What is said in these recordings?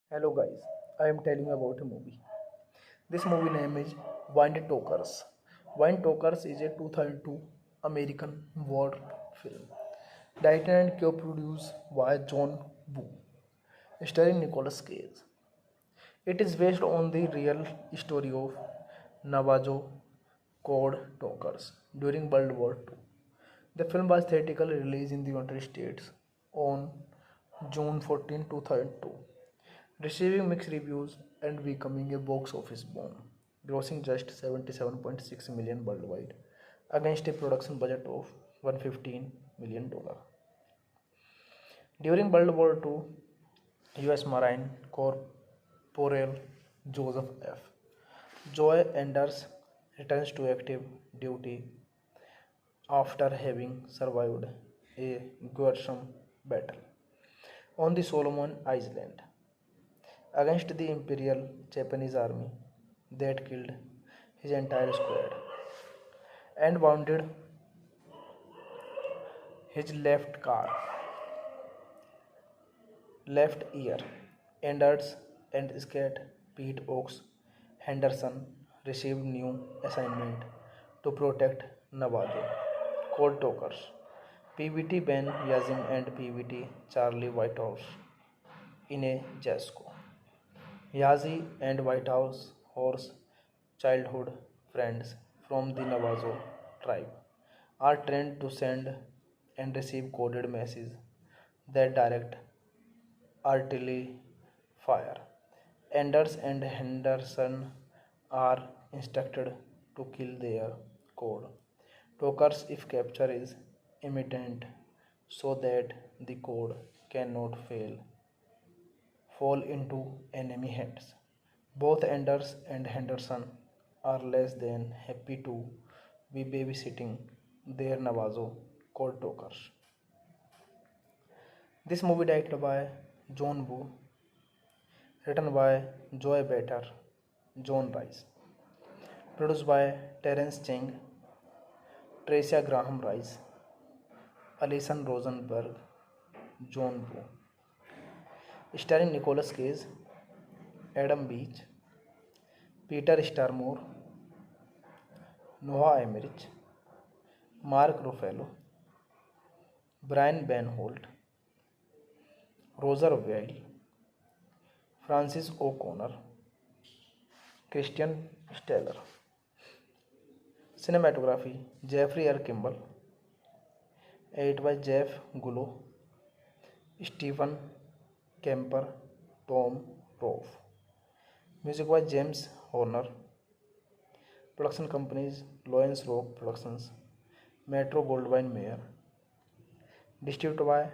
Hello guys, I am telling you about a movie. This movie name is Wind Talkers. Wind Talkers is a 2002 American war film, directed and co-produced by John Woo, starring Nicolas Cage. It is based on the real story of Navajo Code Talkers during World War II. The film was theatrically released in the United States on June 14, 2002, receiving mixed reviews and becoming a box office bomb, grossing just 77.6 million worldwide against a production budget of $115 million. During World War II, US Marine Corporal Joseph F. Joy Anders returns to active duty after having survived a gruesome battle on the Solomon Island against the Imperial Japanese army that killed his entire squad and wounded his left ear. Anders and Scat Pete Oaks Henderson received new assignment to protect Navajo Cold Talkers. PVT Ben Yazim and PVT Charlie Whitehouse in a Jasco. Yazi and Whitehouse horse childhood friends from the Navajo tribe are trained to send and receive coded messages that direct artillery fire. Anders and Henderson are instructed to kill their code talkers if capture is imminent so that the code cannot fall into enemy hands. Both Anders and Henderson are less than happy to be babysitting their Navajo code talkers. This movie directed by John Woo, written by Joy Better, John Rice, produced by Terence Cheng, Tricia Graham Rice, Alison Rosenberg, John Woo, starring Nicolas Cage, Adam Beach, Peter Starmore, Noah Emmerich, Mark Ruffalo, Brian Van Holt, Roger Weil, Francis O'Connor, Christian Steller. Cinematography Jeffrey R. Kimball, edit by Jeff Gullo, Stephen Kemper, Tom Roth. Music by James Horner. Production companies Lawrence Rock Productions, Metro Goldwyn Mayer. Distributed by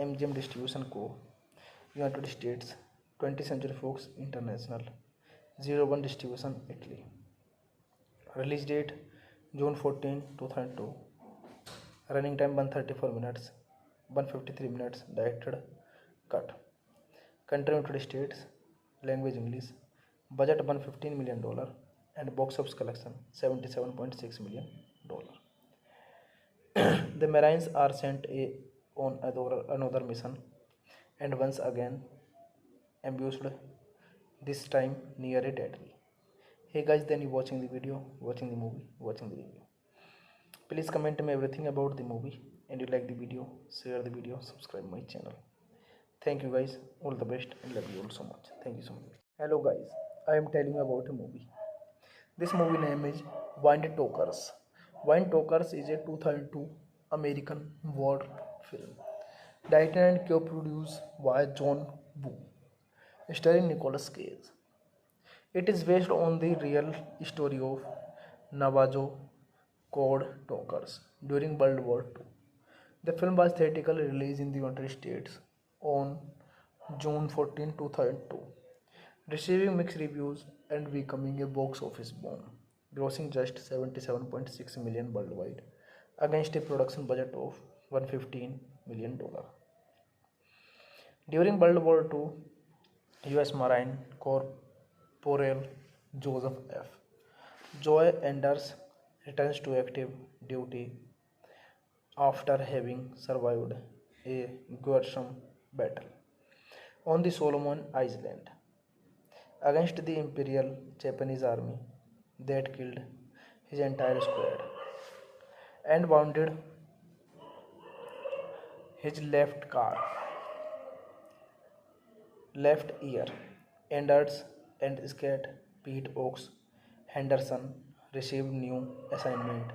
MGM Distribution Co., United States, 20th Century Fox International, 01 Distribution, Italy. Release date June 14, 2002. Running time 134 minutes, 153 minutes. Directed cut. Country United States. Language English. Budget $115 million and box office collection $77.6 million. The Marines are sent on another mission and once again ambushed, this time near a territory. Hey guys, then you watching the video, watching the movie, watching the review. Please comment me everything about the movie, and you like the video, share the video, subscribe my channel. Thank you guys, all the best, and love you all so much. Thank you so much. Hello guys, I am telling you about a movie. This movie name is Wind Talkers. Wind Talkers is a 2002 American war film, directed and co-produced by John Woo, starring Nicolas Cage. It is based on the real story of Navajo Code Talkers during World War II. The film was theatrically released in the United States on June 14, 2002, receiving mixed reviews and becoming a box office bomb, grossing just 77.6 million worldwide against a production budget of $115 million. During World War II, US Marine Corporal Joseph F. Joy Anders returns to active duty after having survived a gruesome battle on the Solomon Island against the Imperial Japanese army that killed his entire squad and wounded his left ear. Anders and Scat Pete Oaks Henderson received new assignment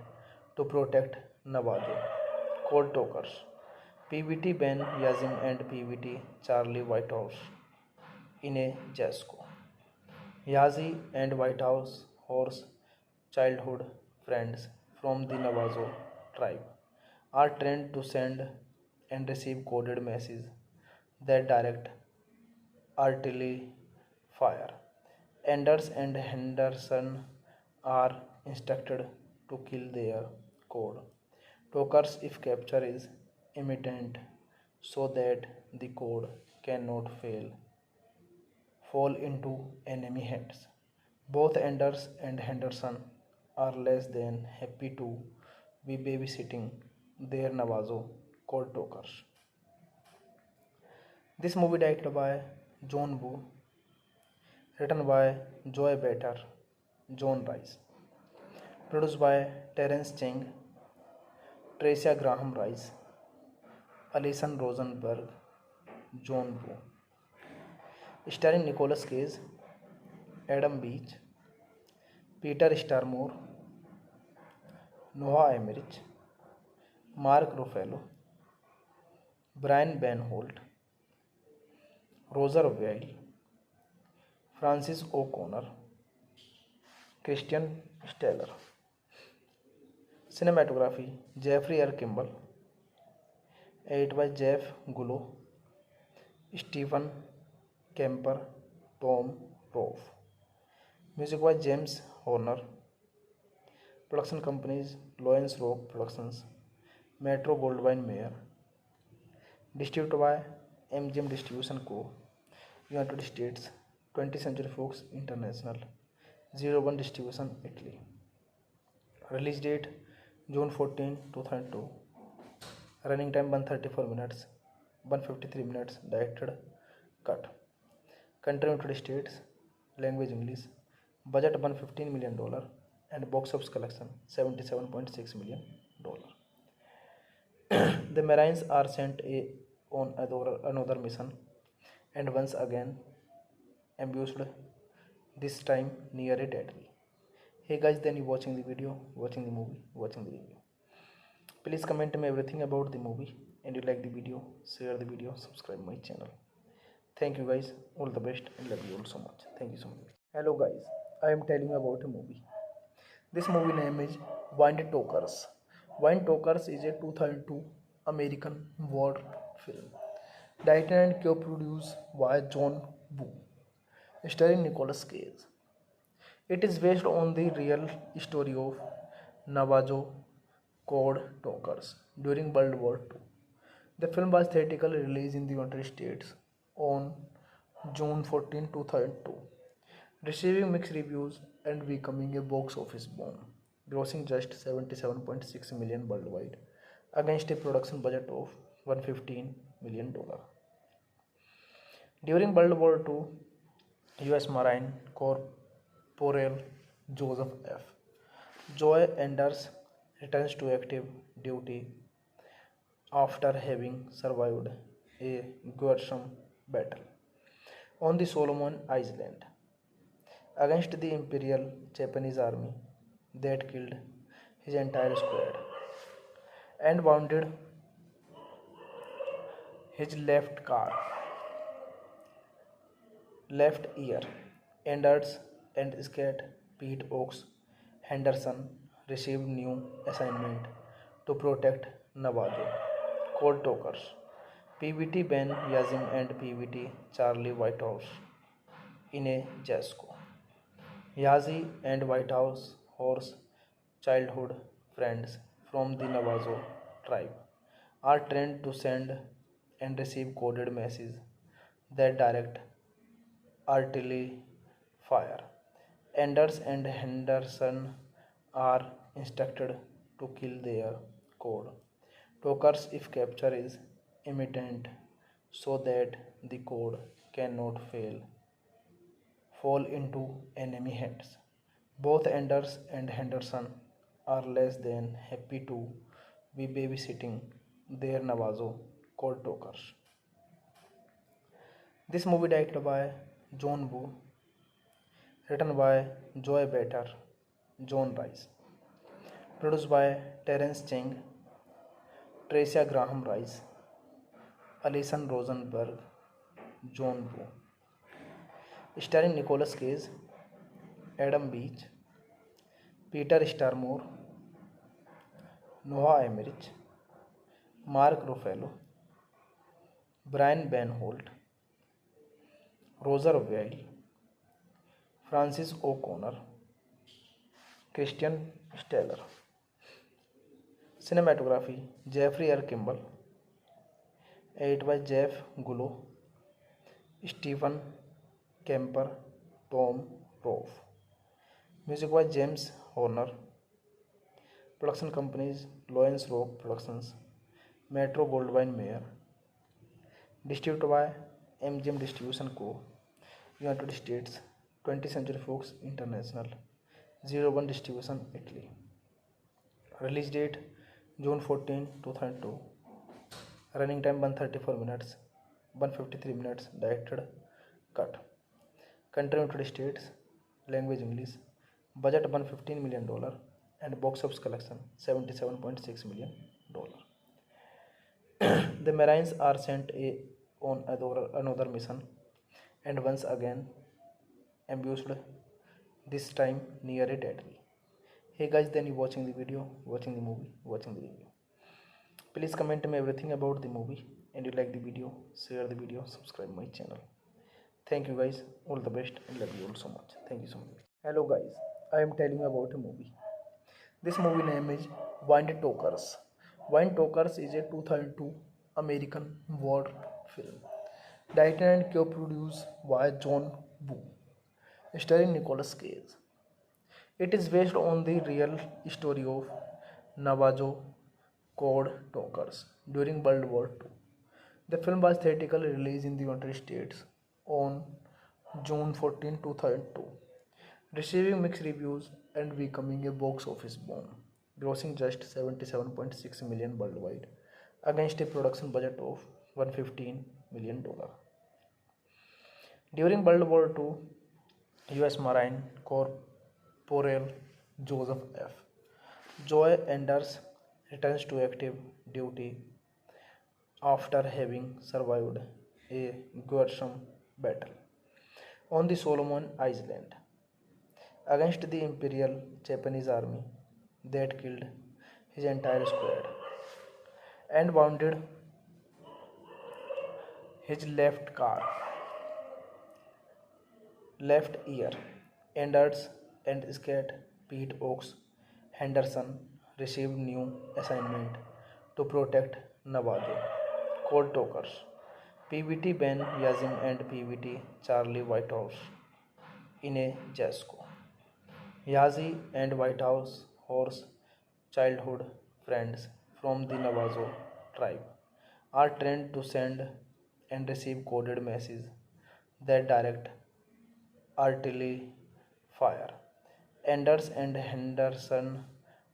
to protect Navajo Cold Talkers. PVT Ben Yazim and PVT Charlie Whitehouse in a Jasco. Yazi and Whitehouse horse childhood friends from the Navajo tribe are trained to send and receive coded messages that direct artillery fire. Anders and Henderson are instructed to kill their code talkers if capture is imminent so that the code cannot fall into enemy hands. Both Anders and Henderson are less than happy to be babysitting their Navajo code talkers. This movie directed by John Woo, written by Joy Better, John Rice, produced by Terence Cheng, Tricia Graham Rice, Alison Rosenberg, John Woo, starring Nicolas Cage, Adam Beach, Peter Starmore, Noah Emmerich, Mark Ruffalo, Brian Van Holt, Roger Weil, Francis O'Connor, Christian Steller. Cinematography Jeffrey R. Kimball, edited by Jeff Gullo, Stephen Kemper, Tom Roth. Music by James Horner. Production companies Lawrence Rock Productions, Metro Goldwyn Mayer. Distributed by MGM Distribution Co., United States, 20th Century Fox International, 01 Distribution, Italy. Release date June 14, 2002. Running time 134 minutes, 153 minutes. Directed cut. Country United States. Language English. Budget $115 million and box office collection $77.6 million. The Marines are sent on another mission and once again ambushed, this time near a territory. Hey guys, then you watching the video, watching the movie, watching the review. Please comment me everything about the movie, and you like the video, share the video, subscribe my channel. Thank you guys, all the best, and love you all so much. Thank you so much. Hello guys, I am telling you about a movie. This movie name is Wind Talkers. Wind Talkers is a 2002 American war film, directed and co-produced by John Woo, starring Nicolas Cage. It is based on the real story of Navajo code talkers during World War II. The film was theatrically released in the United States on June 14, 2002, receiving mixed reviews and becoming a box office bomb, grossing just $77.6 million worldwide against a production budget of $115 million. During World War II, US Marine Corporal Joseph F. Joy Anders returns to active duty after having survived a gruesome battle on the Solomon Island against the Imperial Japanese army that killed his entire squad and wounded his left ear. Anders and Scat Pete Oaks Henderson received new assignment to protect Navajo Cold Talkers. PVT Ben Yazim and PVT Charlie Whitehouse in a Jasco. Yazi and Whitehouse horse childhood friends from the Navajo tribe are trained to send and receive coded messages that direct artillery fire. Anders and Henderson are instructed to kill their code talkers if capture is imminent so that the code cannot fall into enemy hands. Both Anders and Henderson are less than happy to be babysitting their Navajo called Tokers. This movie directed by John Woo, written by Joy Better, John Rice, produced by Terence Cheng, Tricia Graham Rice, Alison Rosenberg, John Woo, starring Nicolas Cage, Adam Beach, Peter Starmore, Noah Emmerich, Mark Ruffalo, Brian Van Holt, Roger Weil, Francis O'Connor, Christian Steller. Cinematography Jeffrey R. Kimball, edited by Jeff Gullo, Stephen Kemper, Tom Rove. Music by James Horner. Production companies Lawrence Rock Productions, Metro Goldwyn Mayer. Distributed by MGM Distribution Co., United States, 20th Century Fox International, 01 Distribution, Italy. Release date June 14, 2002. Running time 134 minutes, 153 minutes. Directed cut. Country United States. Language English. Budget $115 million and box office collection $77.6 million. The Marines are sent on another mission and once again ambushed, this time near a deadly. Hey guys, then you watching the video, watching the movie, watching the review. Please comment me everything about the movie, and you like the video, share the video, subscribe my channel. Thank you guys, all the best, and love you all so much. Thank you so much. Hello guys, I am telling you about a movie. This movie name is Wind Talkers. Wind Talkers is a 2002 American war film, directed and co-produced by John Woo, starring Nicolas Cage. It is based on the real story of Navajo code talkers during World War II. The film was theatrically released in the United States on June 14, 2002, receiving mixed reviews and becoming a box office bomb, grossing just $77.6 million worldwide against a production budget of $115 million. During World War II, US Marine Corporal Joseph F. Joy Anders returns to active duty after having survived a gruesome battle on the Solomon Islands against the Imperial Japanese Army that killed his entire squad and wounded his left ear. Anders and Scat Pete Oaks Henderson received new assignment to protect Navajo Cold Talkers, PVT Ben Yazim and PVT Charlie Whitehouse in a Jasco. Yazi and Whitehouse horse childhood friends from the Navajo tribe are trained to send and receive coded messages that direct artillery fire. Anders and Henderson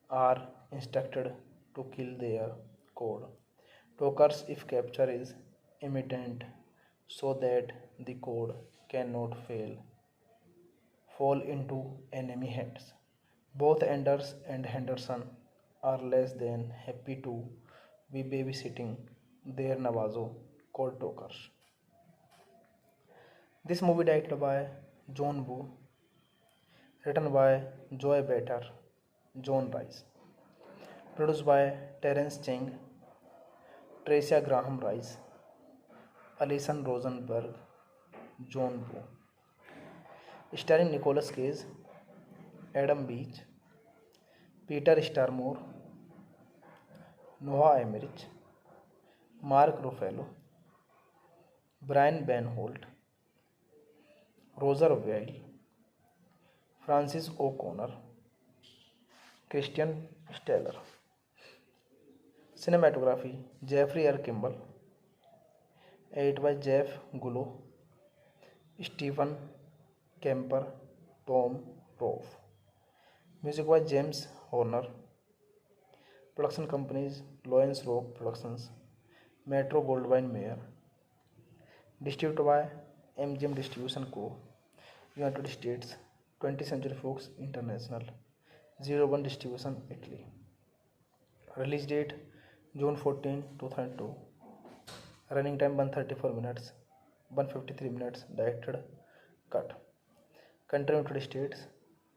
are instructed to kill their code talkers if capture is imminent so that the code cannot fall into enemy hands. Both Anders and Henderson are less than happy to be babysitting their Navajo code talkers. This movie directed by John Woo, written by Joy Better, John Rice, produced by Terence Cheng, Tricia Graham Rice, Alison Rosenberg, John Woo, starring Nicolas Cage, Adam Beach, Peter Starmore, Noah Emmerich, Mark Ruffalo, Brian Van Holt, Roger Weil, Francis O'Connor, Christian Steller. Cinematography Jeffrey R. Kimball, edited by Jeff Gullo, Stephen Kemper, Tom Rolfe. Music by James Horner. Production companies Lawrence Rock Productions, Metro Goldwyn Mayer. Distributed by MGM Distribution Co. United States, 20th Century Fox International, 01 Distribution Italy. Release date June 14, 2002. Running time 134 minutes, 153 minutes. Directed cut. Country United States.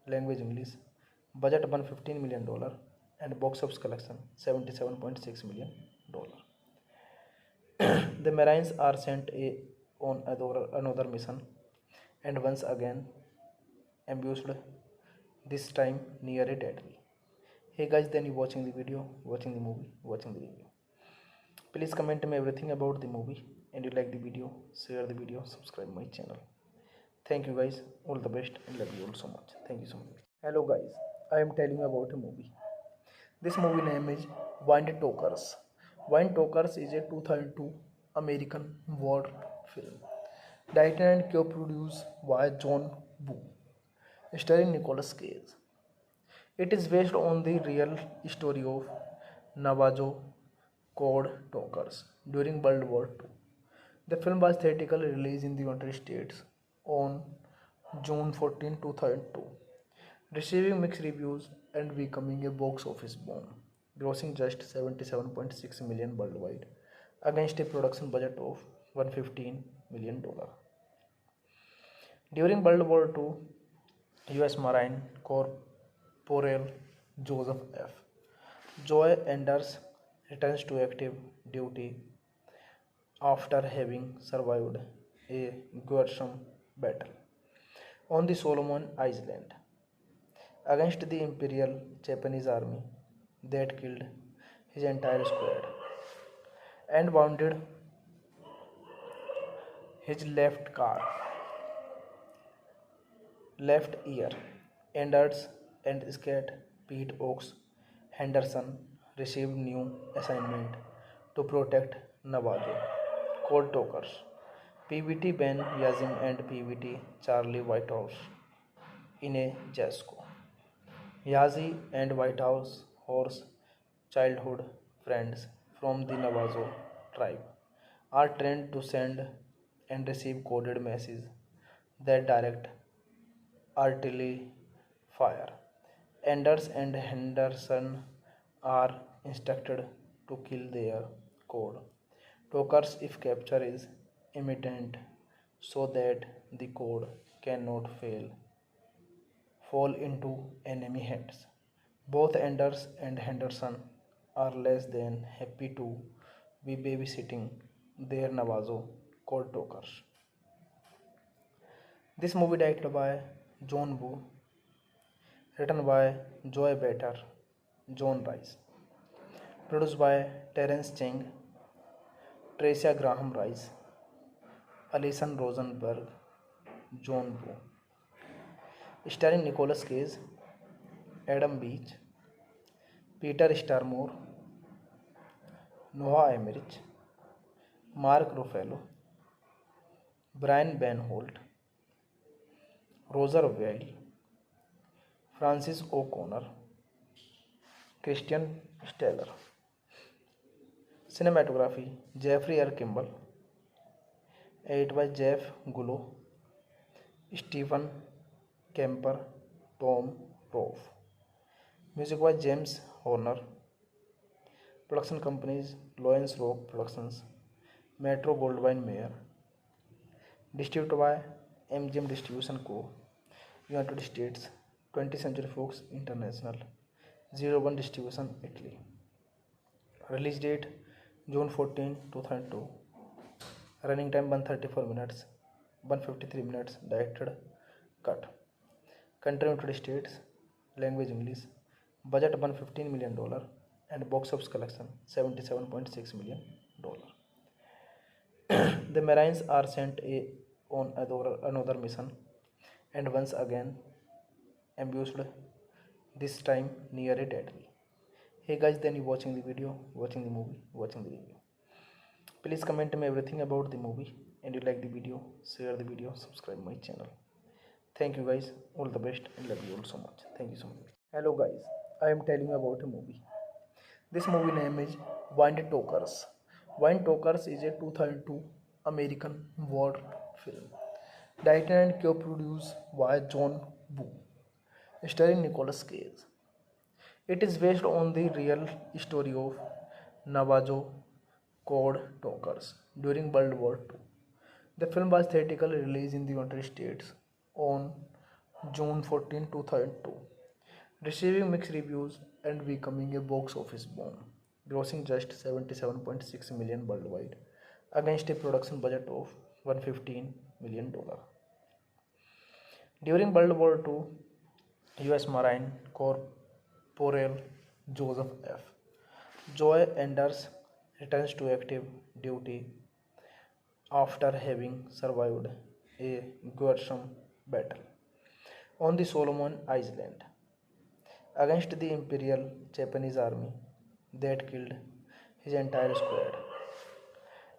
Language English. Budget $115 million and box office collection $77.6 million. The Marines are sent on another mission and once again ambushed, this time near a dead tree. Hey guys, then you watching the video, watching the movie, watching the review. Please comment me everything about the movie, and you like the video, share the video, subscribe my channel. Thank you guys, all the best, and love you all so much. Thank you so much. Hello guys, I am telling you about a movie. This movie name is Wind Talkers. Wind Talkers is a 2002 American war film, directed and co-produced by John Woo, starring Nicolas Cage. It is based on the real story of Navajo code talkers during World War II. The film was theatrically released in the United States on June 14, 2002, receiving mixed reviews and becoming a box office bomb, grossing just $77.6 million worldwide against a production budget of $115 million. During World War II, U.S. Marine Corporal Joseph F. Joy Anders returns to active duty after having survived a gruesome battle on the Solomon Islands against the Imperial Japanese Army that killed his entire squad and wounded his left ear. Anders and Scat Pete Oaks Henderson received new assignment to protect Navajo Cold Talkers, PVT Ben Yazim and PVT Charlie Whitehouse in a Jasco. Yazi and Whitehouse horse childhood friends from the Navajo tribe are trained to send and receive coded messages that direct artillery fire. Anders and Henderson are instructed to kill their code talkers if capture is imminent so that the code cannot fall into enemy hands. Both Anders and Henderson are less than happy to be babysitting their Navajo code talkers. This movie directed by John Woo, written by Joy Better, John Rice, produced by Terence Cheng, Tricia Graham Rice, Alison Rosenberg, John Woo, starring Nicolas Cage, Adam Beach, Peter Starmore, Noah Emmerich, Mark Ruffalo, Brian Van Holt, Roger Weil, Francis O'Connor, Christian Steller. Cinematography Jeffrey R. Kimball. Edit by Jeff Gullo, Stephen Kemper, Tom Rolfe. Music by James Horner. Production companies Lawrence Rock Productions, Metro Goldwyn Mayer. Distributed by MGM Distribution Co. United States, 20th Century Fox International, 01 Distribution Italy. Release date June 14, 2002. Running time 134 minutes, 153 minutes. Directed cut. Country United States. Language English. Budget $115 million and box office collection $77.6 million. The Marines are sent on another mission and once again ambushed, this time near a dead tree. Hey guys, then you watching the video, watching the movie, watching the review. Please comment me everything about the movie, and you like the video, share the video, subscribe my channel. Thank you guys, all the best, and love you all so much. Thank you so much. Hello guys, I am telling you about a movie. This movie name is Wind Talkers. Wind Talkers is a 2002 American war film, directed and co-produced by John Woo, starring Nicolas Cage. It is based on the real story of Navajo code talkers during World War II. The film was theatrically released in the United States on June 14, 2002, receiving mixed reviews and becoming a box office bomb, grossing just 77.6 million worldwide against a production budget of $115 million. During World War II, U.S. Marine Corporal Joseph F. Joy Anders returns to active duty after having survived a gruesome battle on the Solomon Island against the Imperial Japanese Army that killed his entire squad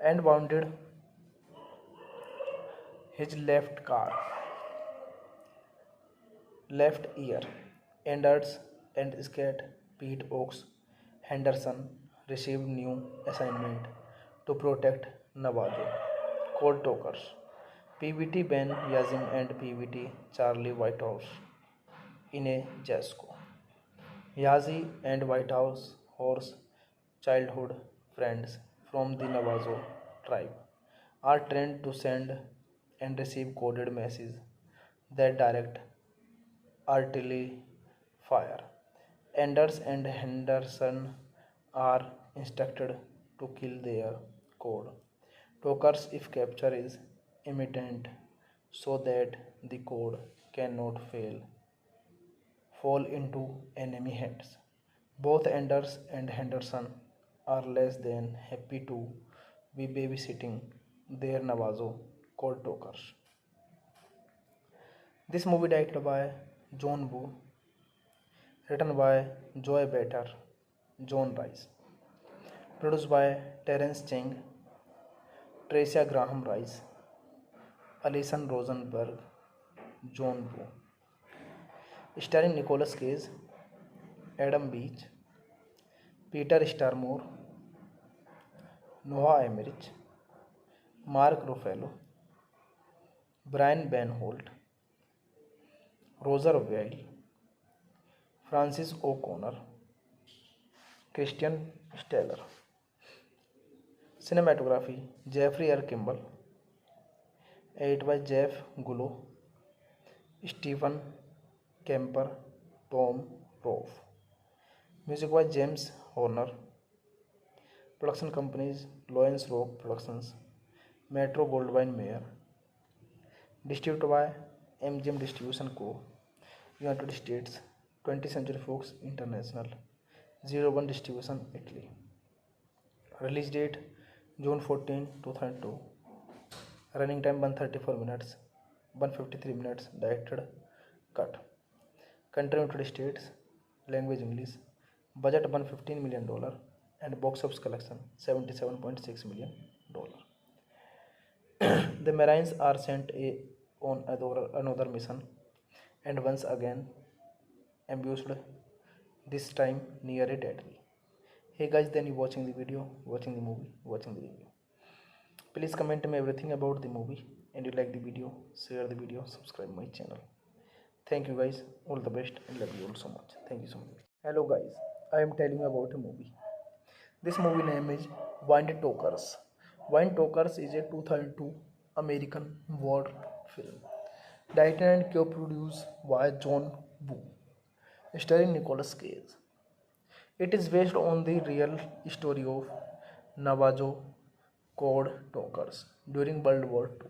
and wounded his left ear. Anders and Scat Pete Oaks Henderson received new assignment to protect Navajo Cold Talkers, PVT Ben Yazim and PVT Charlie Whitehouse in a Jasco. Yazi and Whitehouse horse childhood friends from the Navajo tribe are trained to send and receive coded messages that direct artillery fire. Anders and Henderson are instructed to kill their code talkers if capture is imminent so that the code cannot fall into enemy hands. Both Anders and Henderson are less than happy to be babysitting their Navajo code talkers. This movie directed by John Woo, written by Joy Better, John Rice, produced by Terence Cheng, Tricia Graham Rice, Alison Rosenberg, John Woo, starring Nicolas Cage, Adam Beach, Peter Starmore, Noah Emmerich, Mark Ruffalo, Brian Van Holt, Roger Weil, Francis O'Connor, Christian Steller. Cinematography Jeffrey R. Kimball, edited by Jeff Gullo, Stephen Kemper, Tom Rolfe. Music by James Horner. Production companies Lawrence Rock Productions, Metro Goldwyn Mayer. Distributed by MGM Distribution Co., United States, 20th Century Fox International, 01 Distribution, Italy. Release date June 14, 2002. Running time 134 minutes, 153 minutes. Directed cut. Country United States. Language English. Budget $115 million and box office collection $77.6 million. The Marines are sent on another mission and once again ambushed, this time near a dead tree. Hey guys, then you watching the video, watching the movie, watching the review. Please comment me everything about the movie, and you like the video, share the video, subscribe my channel. Thank you guys, all the best, and love you all so much. Thank you so much. Hello guys, I am telling you about a movie. This movie name is Wind Talkers. Wind Talkers is a 2002 American war film, directed and co-produced by John Woo, starring Nicolas Cage. It is based on the real story of Navajo code talkers during World War II.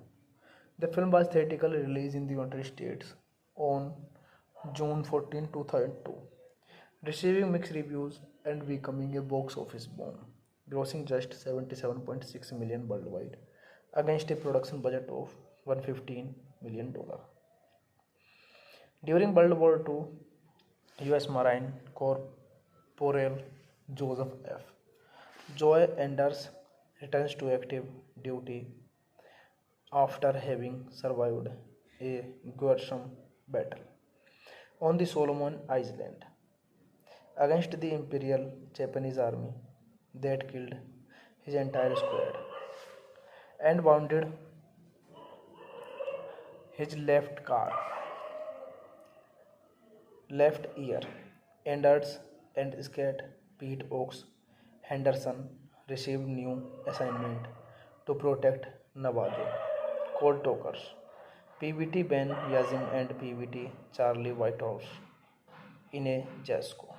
The film was theatrically released in the United States on June 14, 2002, receiving mixed reviews and becoming a box office bomb, grossing just 77.6 million worldwide against a production budget of $115 million. During World War II, U.S. Marine Corporal Joseph F. Joy Anders returns to active duty after having survived a gruesome battle on the Solomon Island against the Imperial Japanese army that killed his entire squad and wounded his left ear. Anders and Scat Pete Oaks Henderson received new assignment to protect Navajo Cold Talkers. PVT Ben Yazim and PVT Charlie Whitehouse in a Jasco.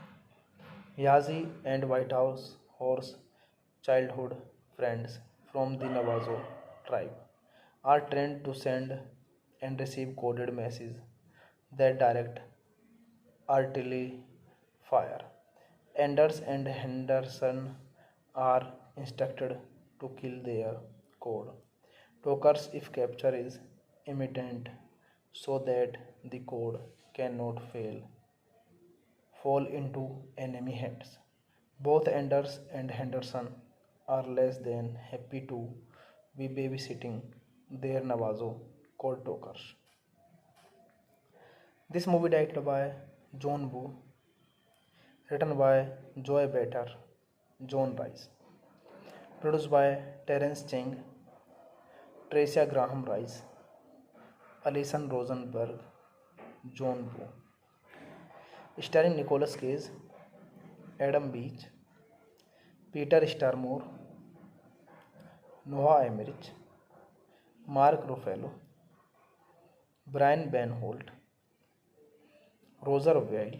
Yazi and Whitehouse horse childhood friends from the Navajo tribe are trained to send and receive coded messages that direct artillery fire. Anders and Henderson are instructed to kill their code talkers if capture is imminent so that the code cannot fall into enemy hands. Both Anders and Henderson are less than happy to be babysitting their Navajo code talkers. This movie directed by John Woo, written by Joy Better, John Rice, produced by Terence Cheng, Tricia Graham Rice, Alison Rosenberg, John Woo, starring Nicolas Cage, Adam Beach, Peter Starmore, Noah Emmerich, Mark Ruffalo, Brian Van Holt, Roger Weil,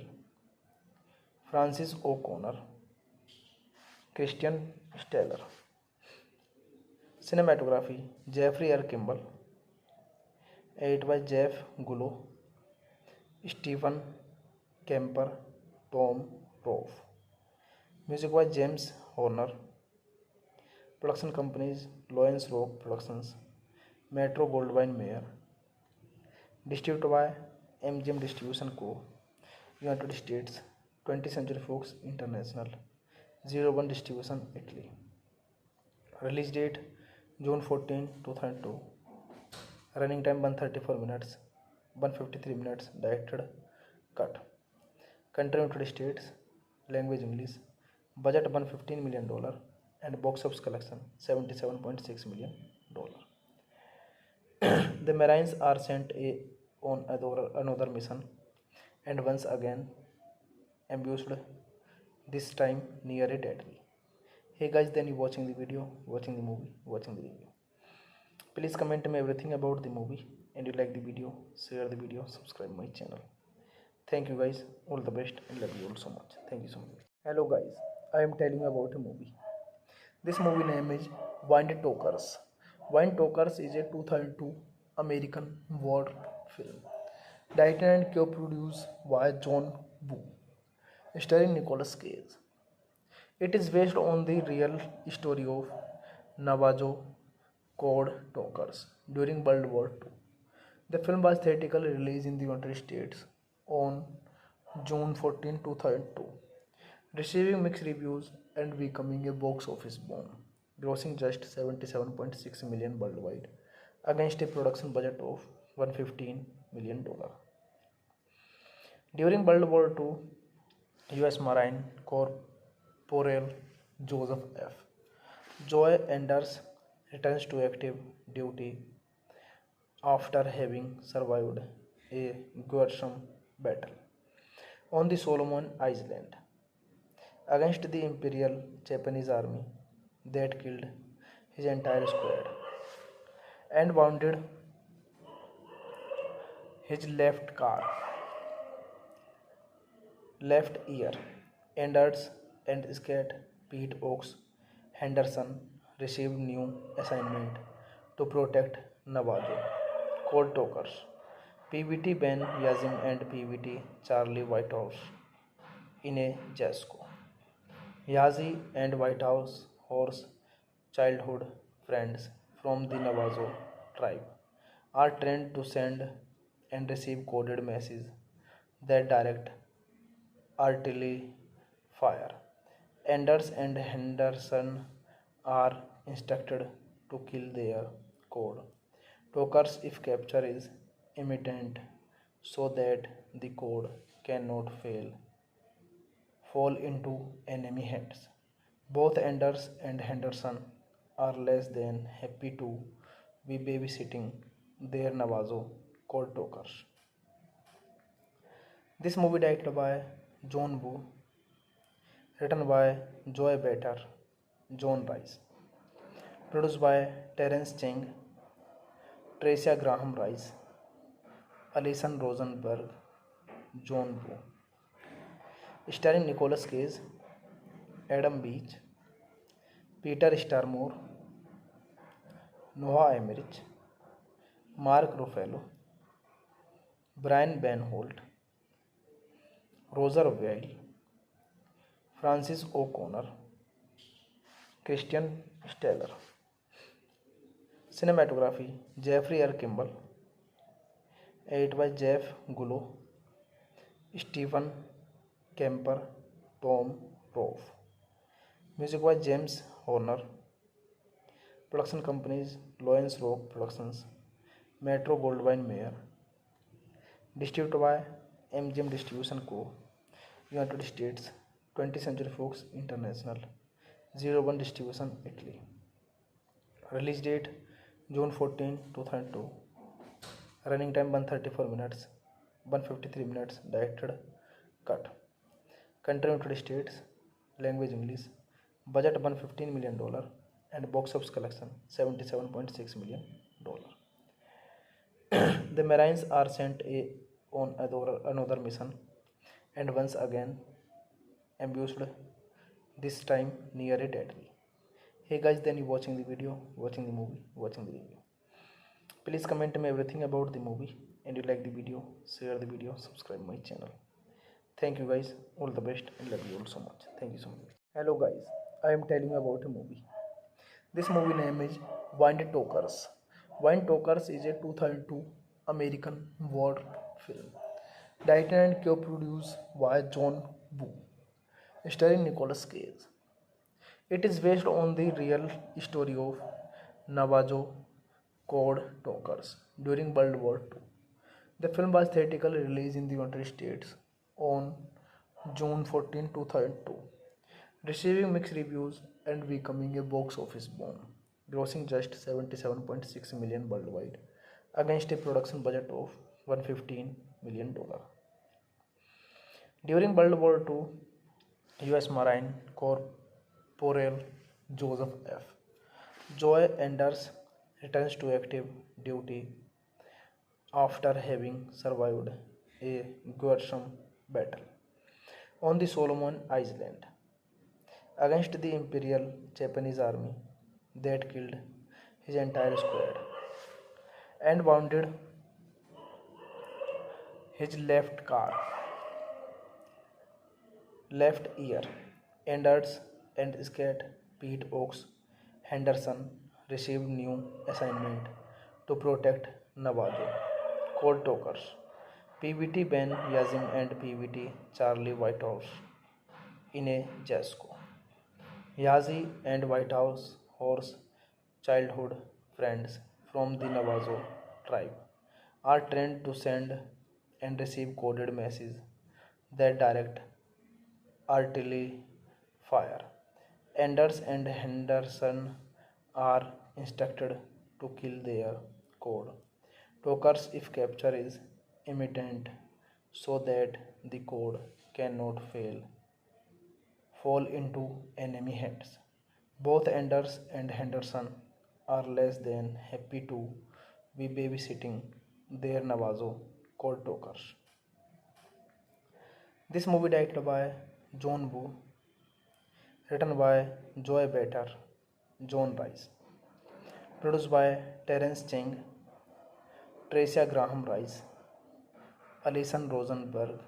Francis O'Connor, Christian Steller. Cinematography Jeffrey R. Kimball, edited by Jeff Gullo, Stephen Kemper, Tom Rolfe. Music by James Horner. Production companies Lawrence Rock Productions, Metro Goldwyn Mayer. Distributed by MGM Distribution Co., United States, 20th Century Fox International, 01 Distribution, Italy. Release date June 14, 2002. Running time 134 minutes, 153 minutes. Directed cut. Country United States. Language English. Budget $115 million and box office collection $77.6 million. The Marines are sent on another mission and once again ambushed, this time near a deadly. Hey guys, then you watching the video, watching the movie, watching the review. Please comment me everything about the movie, and you like the video, share the video, subscribe my channel. Thank you guys, all the best, and love you all so much. Thank you so much. Hello guys, I am telling you about a movie. This movie name is Wind Talkers. Wind Talkers is a 2002 American war film, directed and co-produced by John Woo, starring Nicolas Cage. It is based on the real story of Navajo code talkers during World War II. The film was theatrically released in the United States on June 14, 2002, receiving mixed reviews and becoming a box office bomb, grossing just $77.6 million worldwide against a production budget of $115 million. During World War II, U.S. Marine Corporal Joseph F. Joy Anders returns to active duty after having survived a gruesome battle on the Solomon Island against the Imperial Japanese army that killed his entire squad and wounded his left ear. Anders and Scat Pete Oaks Henderson received new assignment to protect Navajo Cold Talkers. PVT Ben Yazim and PVT Charlie Whitehouse in a Jasco. Yazi and Whitehouse horse childhood friends from the Navajo tribe are trained to send and receive coded messages that direct artillery fire. Anders and Henderson are instructed to kill their code talkers if capture is imitant so that the code cannot fall into enemy hands. Both Anders and Henderson are less than happy to be babysitting their Navajo cold talkers. This movie directed by John Woo, written by Joy Better, John Rice, produced by Terence Cheng, Tricia Graham Rice, Alison Rosenberg, John Woo, starring Nicolas Cage, Adam Beach, Peter Starmore, Noah Emmerich, Mark Ruffalo, Brian Van Holt, Roger Weil, Francis O'Connor, Christian Steller. Cinematography Jeffrey R. Kimball, edited by Jeff Gullo, Stephen Kemper, Tom Roth. Music by James Horner. Production companies Lawrence Rock Productions, Metro Goldwyn Mayer. Distributed by MGM Distribution Co., United States, 20th Century Fox International, 01 Distribution, Italy. Release date June 14, 2002. Running time 134 minutes, 153 minutes. Directed cut. Country United States. Language English. Budget $115 million and box office collection $77.6 million. The Marines are sent on another mission and once again ambushed, this time near a territory. Hey guys, then you watching the video, watching the movie, watching the review. Please comment me everything about the movie, and you like the video, share the video, subscribe my channel. Thank you guys, all the best, and love you all so much. Thank you so much. Hello guys, I am telling you about a movie. This movie name is Wind Talkers. Wind Talkers is a 2002 American war film, directed and co-produced by John Woo, starring Nicolas Cage. It is based on the real story of Navajo code talkers during World War II. The film was theatrically released in the United States on June 14, 2002, receiving mixed reviews and becoming a box office bomb, grossing just $77.6 million worldwide against a production budget of $115 million. During World War II, U.S. Marine Corporal Joseph F. Joy Anders returns to active duty after having survived a gruesome battle on the Solomon Islands against the Imperial Japanese Army that killed his entire squad and wounded his left ear. Anders and Scat Pete Oaks Henderson received new assignment to protect Navajo cold talkers PVT Ben Yazim and PVT Charlie Whitehouse in a Jasco. Yazi and Whitehouse horse childhood friends from the Navajo tribe are trained to send and receive coded messages that direct artillery fire. Anders and Henderson are instructed to kill their code talkers if capture is imminent so that the code cannot fall into enemy hands. Both Anders and Henderson are less than happy to be babysitting their Navajo cold talkers. This movie directed by John Woo, written by Joy Better, John Rice, produced by Terence Cheng, Tricia Graham Rice, Alison Rosenberg,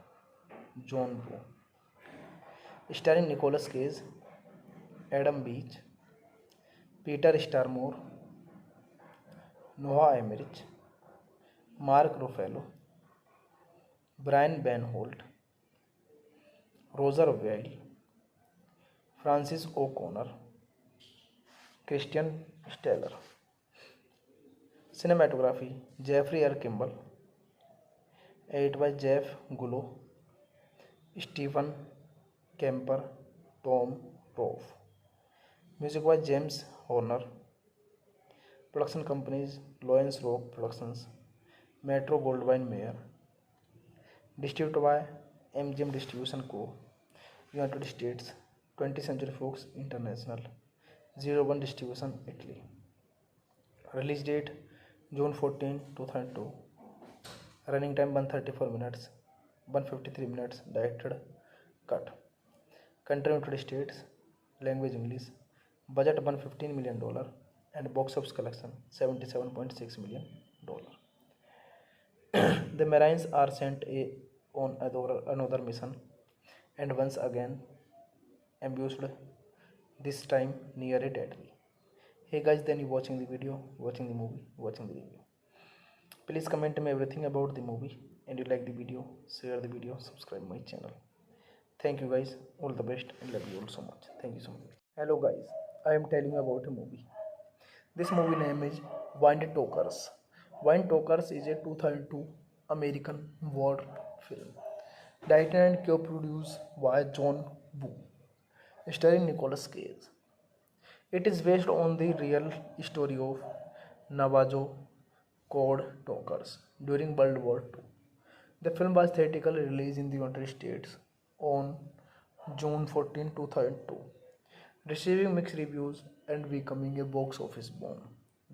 John Woo, starring Nicolas Cage, Adam Beach, Peter Starmore, Noah Emmerich, Mark Ruffalo, Brian Van Holt, Roger Weil, Francis O'Connor, Christian Steller. Cinematography Jeffrey R. Kimball, Edited by Jeff Gullo, Stephen Kemper, Tom Rolfe. Music by James Horner. Production companies Lawrence Rock Productions, Metro Goldwyn Mayer. Distributed by MGM Distribution Co. United States, 20th Century Fox International, 01 Distribution, Italy. Release date June 14, 2002. Running time 134 minutes, 153 minutes. Directed cut. Country United States. Language English. Budget $115 million and box office collection $77.6 million. The Marines are sent on another mission and once again ambushed, this time near a dead tree. Hey guys, then you watching the video, watching the movie, watching the review. Please comment me everything about the movie, and you like the video, share the video, subscribe my channel. Thank you guys, all the best, and love you all so much. Thank you so much. Hello guys, I am telling you about a movie. This movie name is Wind Talkers. Wind Talkers is a 2002 American war film, directed and co-produced by John Woo, starring Nicolas Cage. It is based on the real story of Navajo code talkers during World War II. The film was theatrically released in the United States on June 14, 2002, receiving mixed reviews and becoming a box office bomb,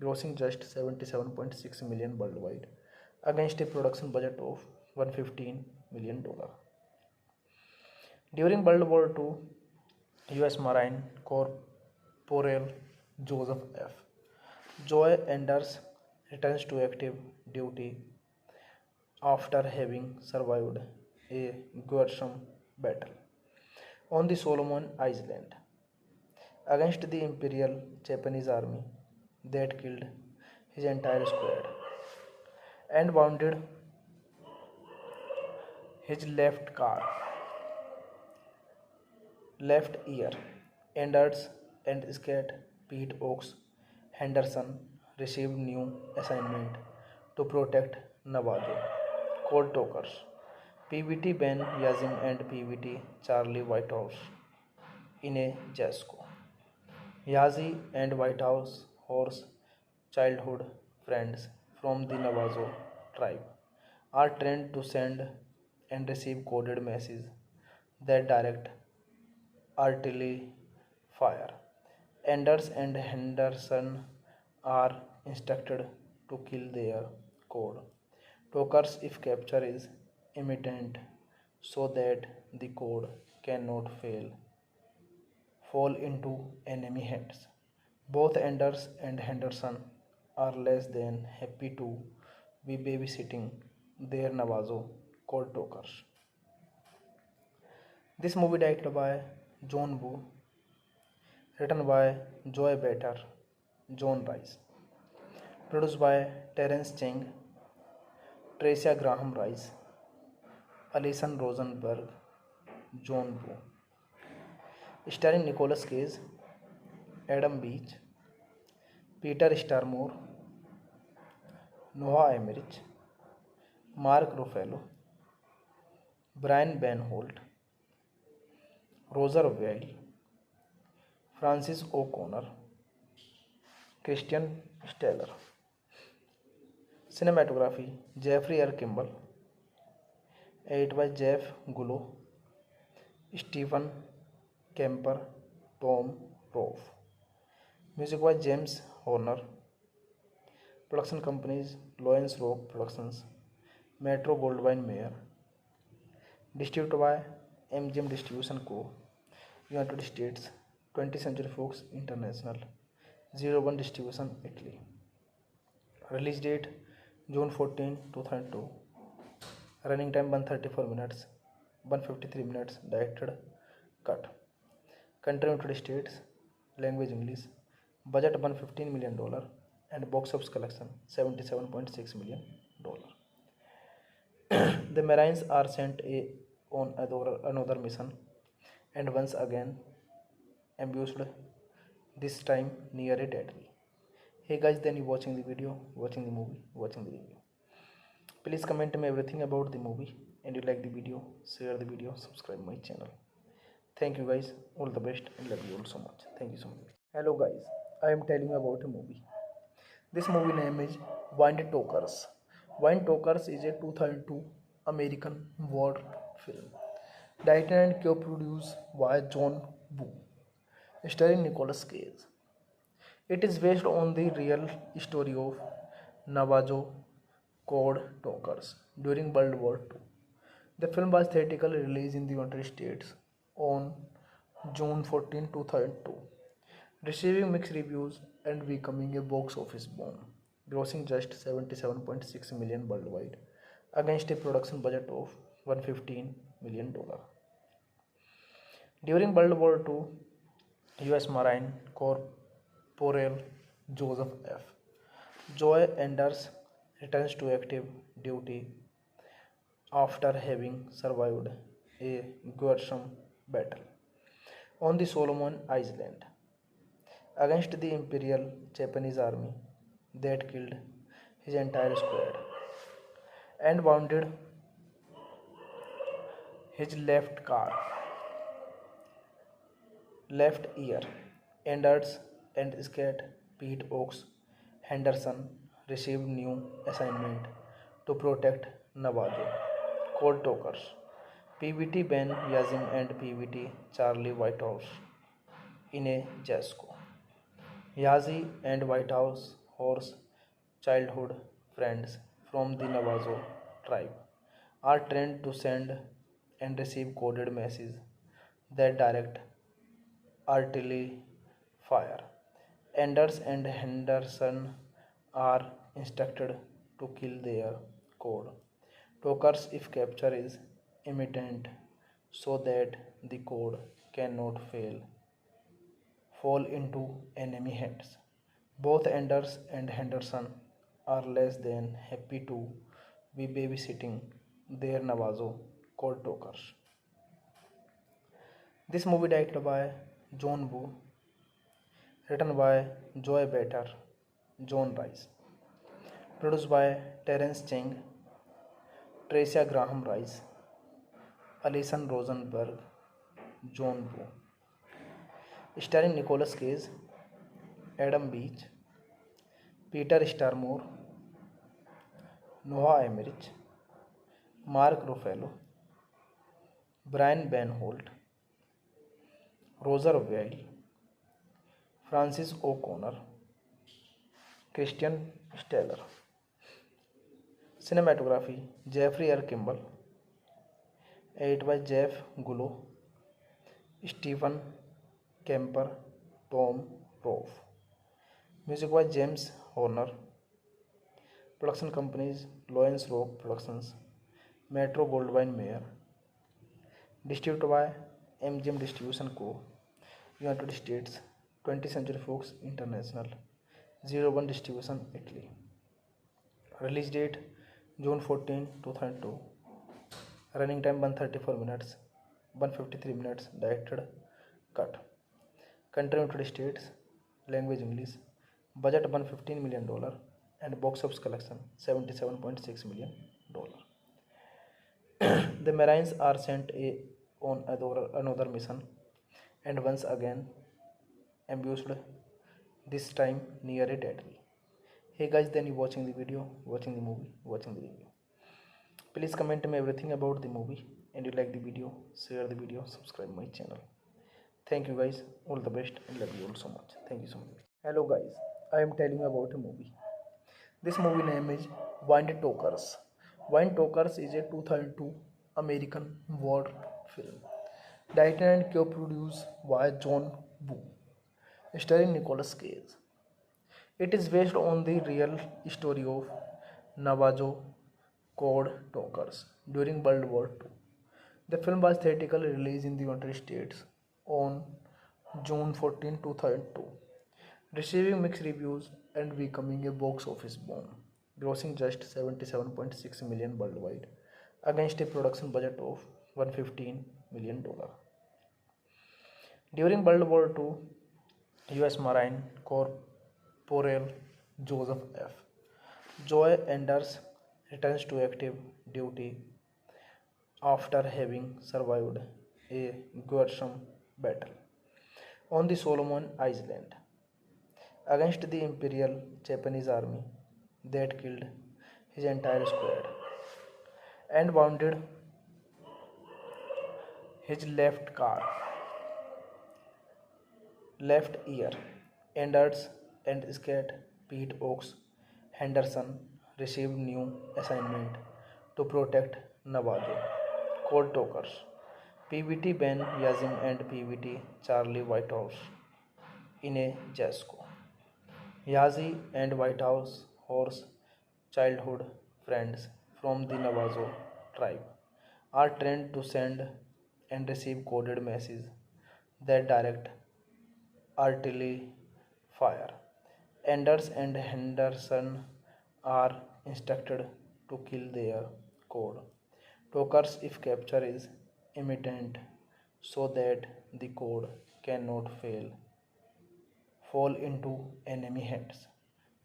grossing just $77.6 million worldwide against a production budget of $115 million. During World War II, U.S. Marine Corporal Joseph F. Joy Anders returns to active duty after having survived a gruesome battle on the Solomon Island against the Imperial Japanese army that killed his entire squad and wounded his left ear. Anders and Scat Pete Oaks Henderson received new assignment to protect Navajo Cold Talkers, PVT Ben Yazin and PVT Charlie Whitehouse in a Jasco. Yazi and Whitehouse horse childhood friends from the Navajo tribe are trained to send and receive coded messages that direct artillery fire. Anders and Henderson are instructed to kill their code talkers if capture is imminent so that the code cannot fall into enemy hands. Both Anders and Henderson are less than happy to be babysitting their Navajo code talkers. This movie directed by John Woo, written by Joy Better, John Rice, produced by Terence Cheng, Tricia Graham Rice, Alison Rosenberg, John Woo, starring Nicolas Cage, Adam Beach, Peter Starmore, Noah Emmerich, Mark Ruffalo, Brian Van Holt, Roger Weil, Francis O'Connor, Christian Steller. Cinematography Jeffrey R. Kimball. Edited by Jeff Gullo, Stephen Kemper, Tom Rolfe. Music by James Horner. Production companies Lawrence Rock Productions, Metro Goldwyn Mayer. Distributed by MGM Distribution Co. United States, 20th Century Fox International, 01 Distribution, Italy. Release date June 14, 2002. Running time 134 minutes, 153 minutes. Directed cut. Country United States. Language English. Budget $115 million and box office collection $77.6 million. The Marines are sent on another mission and once again ambushed, this time near a dead tree. Hey guys, then you watching the video, watching the movie, watching the review. Please comment me everything about the movie, and you like the video, share the video, subscribe my channel. Thank you guys, all the best, and love you all so much. Thank you so much. Hello guys, I am telling you about a movie. This movie name is Wind Talkers. Wind Talkers is a 2002 American war film, directed and co-produced by John Woo, starring Nicolas Cage. It is based on the real story of Navajo code talkers during World War II. The film was theatrically released in the United States on June 14, 2002, receiving mixed reviews and becoming a box office bomb, grossing just $77.6 million worldwide against a production budget of $115 million. During World War II, U.S. Marine Corporal Joseph F. Joy Anders returns to active duty after having survived a gruesome battle on the Solomon Island against the Imperial Japanese army that killed his entire squad and wounded his left ear. Anders and Scat Pete Oaks Henderson received new assignment to protect Navajo Cold Talkers, PVT Ben Yazim and PVT Charlie Whitehouse in a Jasco. Yazi and Whitehouse horse childhood friends from the Navajo tribe are trained to send and receive coded messages that direct artillery fire. Anders and Henderson are instructed to kill their code talkers if capture is imminent so that the code cannot fall into enemy hands. Both Anders and Henderson are less than happy to be babysitting their Navajo code talkers. This movie directed by John Woo, written by Joy Better, John Rice, produced by Terence Cheng, Tricia Graham Rice, Alison Rosenberg, John Woo, starring Nicolas Cage, Adam Beach, Peter Starmore, Noah Emmerich, Mark Ruffalo, Brian Van Holt, Roger Weil, Francis O'Connor, Christian Steller. Cinematography Jeffrey R. Kimball, edit by Jeff Gullo, Stephen Kemper, Tom Roth. Music by James Horner. Production companies Lawrence Rock Productions, Metro Goldwyn Mayer. Distributed by MGM Distribution Co., United States, 20th Century Fox International, 01 Distribution, Italy. Release date June 14, 2002. Running time 134 minutes, 153 minutes. Directed cut. Country United States. Language English. Budget $115 million and box office collection $77.6 million. The Marines are sent on another mission and once again ambushed, this time near a dead tree. Hey guys, then you watching the video, watching the movie, watching the review. Please comment me everything about the movie, and you like the video, share the video, subscribe my channel. Thank you guys, all the best, and love you all so much. Thank you so much. Hello guys, I am telling you about a movie. This movie name is Wind Talkers. Wind Talkers is a 2002 American war film, directed and co-produced by John Woo, starring Nicolas Cage. It is based on the real story of Navajo code talkers during World War II. The film was theatrically released in the United States on June 14, 2002, receiving mixed reviews and becoming a box office bomb, grossing just $77.6 million worldwide against a production budget of $115 million. During World War II, U.S. Marine Corporal Joseph F. Joy Anders returns to active duty after having survived a gruesome battle on the Solomon Island against the Imperial Japanese army that killed his entire squad and wounded his left ear. Anders and Scat Pete Oaks Henderson received new assignment to protect Navajo Cold Talkers. PVT Ben Yazim and PVT Charlie Whitehouse in a Jasco. Yazi and Whitehouse horse childhood friends from the Navajo tribe are trained to send and receive coded messages that direct artillery fire. Anders and Henderson are instructed to kill their code talkers if capture is imminent so that the code cannot fall into enemy hands.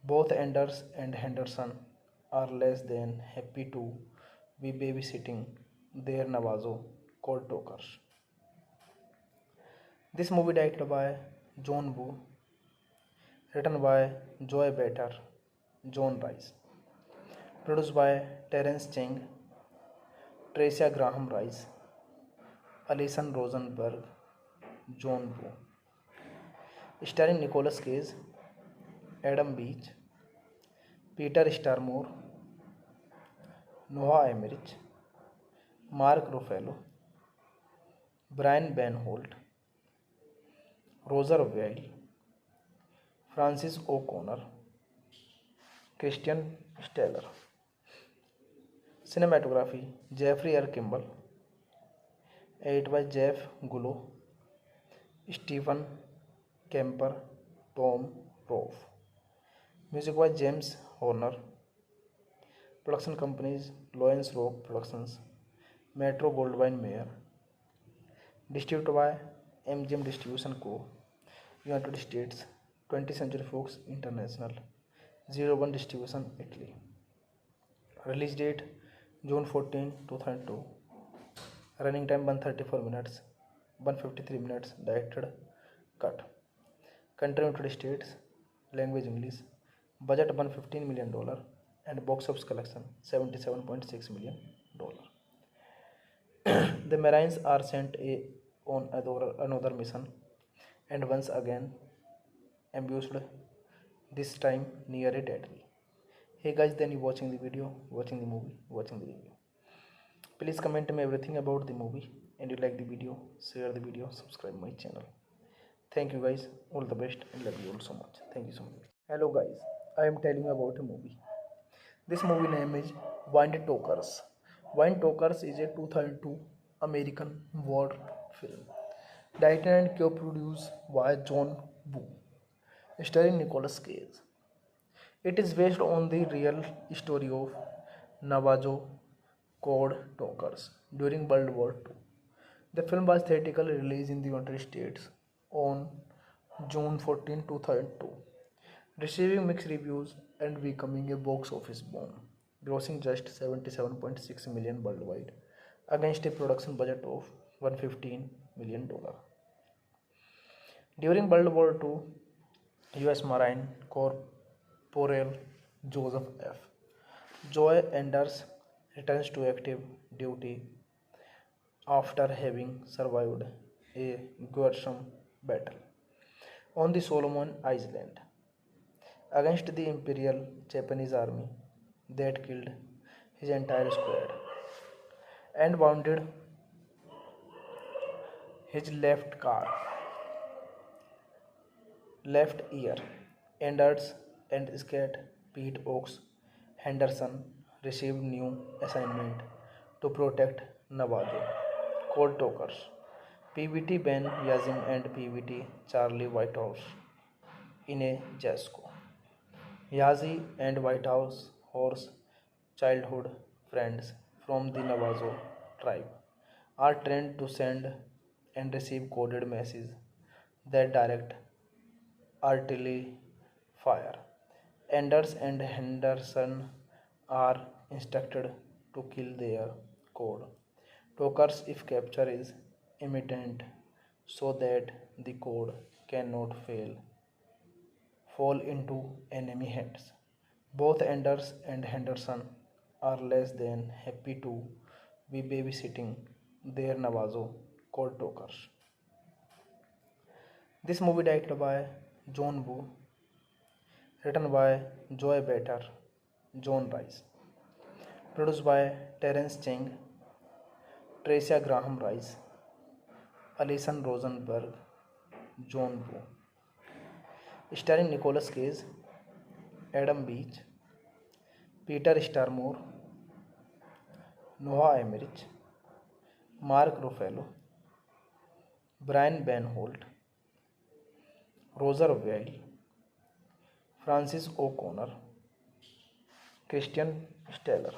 Both Anders and Henderson are less than happy to be babysitting their Navajo code talkers. This movie directed by John Woo, written by Joy Better, John Rice, produced by Terence Cheng, Tricia Graham Rice, Alison Rosenberg, John Woo, starring Nicolas Cage, Adam Beach, Peter Starmore, Noah Emmerich, Mark Ruffalo, Brian Van Holt, Roger Weil, Francis O'Connor, Christian Steller. Cinematography Jeffrey R. Kimball, edited by Jeff Gullo, Stephen Kemper, Tom Rolfe. Music by James Horner. Production companies Lawrence Rock Productions, Metro Goldwyn Mayer. Distributed by MGM Distribution Co., United States, 20th Century Fox International, 01 Distribution, Italy. Release date June 14, 2002. Running time 134 minutes, 153 minutes. Directed cut. Country United States. Language English. Budget $115 million and box office collection $77.6 million. The Marines are sent on another mission and once again ambushed, this time near a territory. Hey guys, then you watching the video, watching the movie, watching the review. Please comment me everything about the movie, and you like the video, share the video, subscribe my channel. Thank you guys, all the best, and love you all so much. Thank you so much. Hello guys, I am telling you about a movie. This movie name is Wind Talkers. Wind Talkers is a 2002 American war film, directed and co-produced by John Woo, starring Nicolas Cage. It is based on the real story of Navajo code talkers during World War II. The film was theatrically released in the United States on June 14, 2002, receiving mixed reviews and becoming a box office bomb, grossing just $77.6 million worldwide against a production budget of $115 million. During World War II, U.S. Marine Corporal Joseph F. Joy Anders returns to active duty after having survived a gruesome battle on the Solomon Island against the Imperial Japanese army that killed his entire squad and wounded his left ear. Anders and Scat Pete Oaks Henderson received new assignment to protect Navajo Cold Talkers. PVT Ben Yazim and PVT Charlie Whitehouse in a Jasco. Yazi and Whitehouse horse childhood friends from the Navajo tribe are trained to send and receive coded messages that direct artillery fire. Anders and Henderson are instructed to kill their code talkers if capture is imminent so that the code cannot fall into enemy hands. Both Anders and Henderson are less than happy to be babysitting their Navajo code talkers. This movie directed by John Woo, written by Joy Better, John Rice, produced by Terence Cheng, Tricia Graham Rice, Alison Rosenberg, John Woo, starring Nicolas Cage, Adam Beach, Peter Starmore, Noah Emmerich, Mark Ruffalo, Brian Van Holt, Roger Weil, Francis O'Connor, Christian Steller.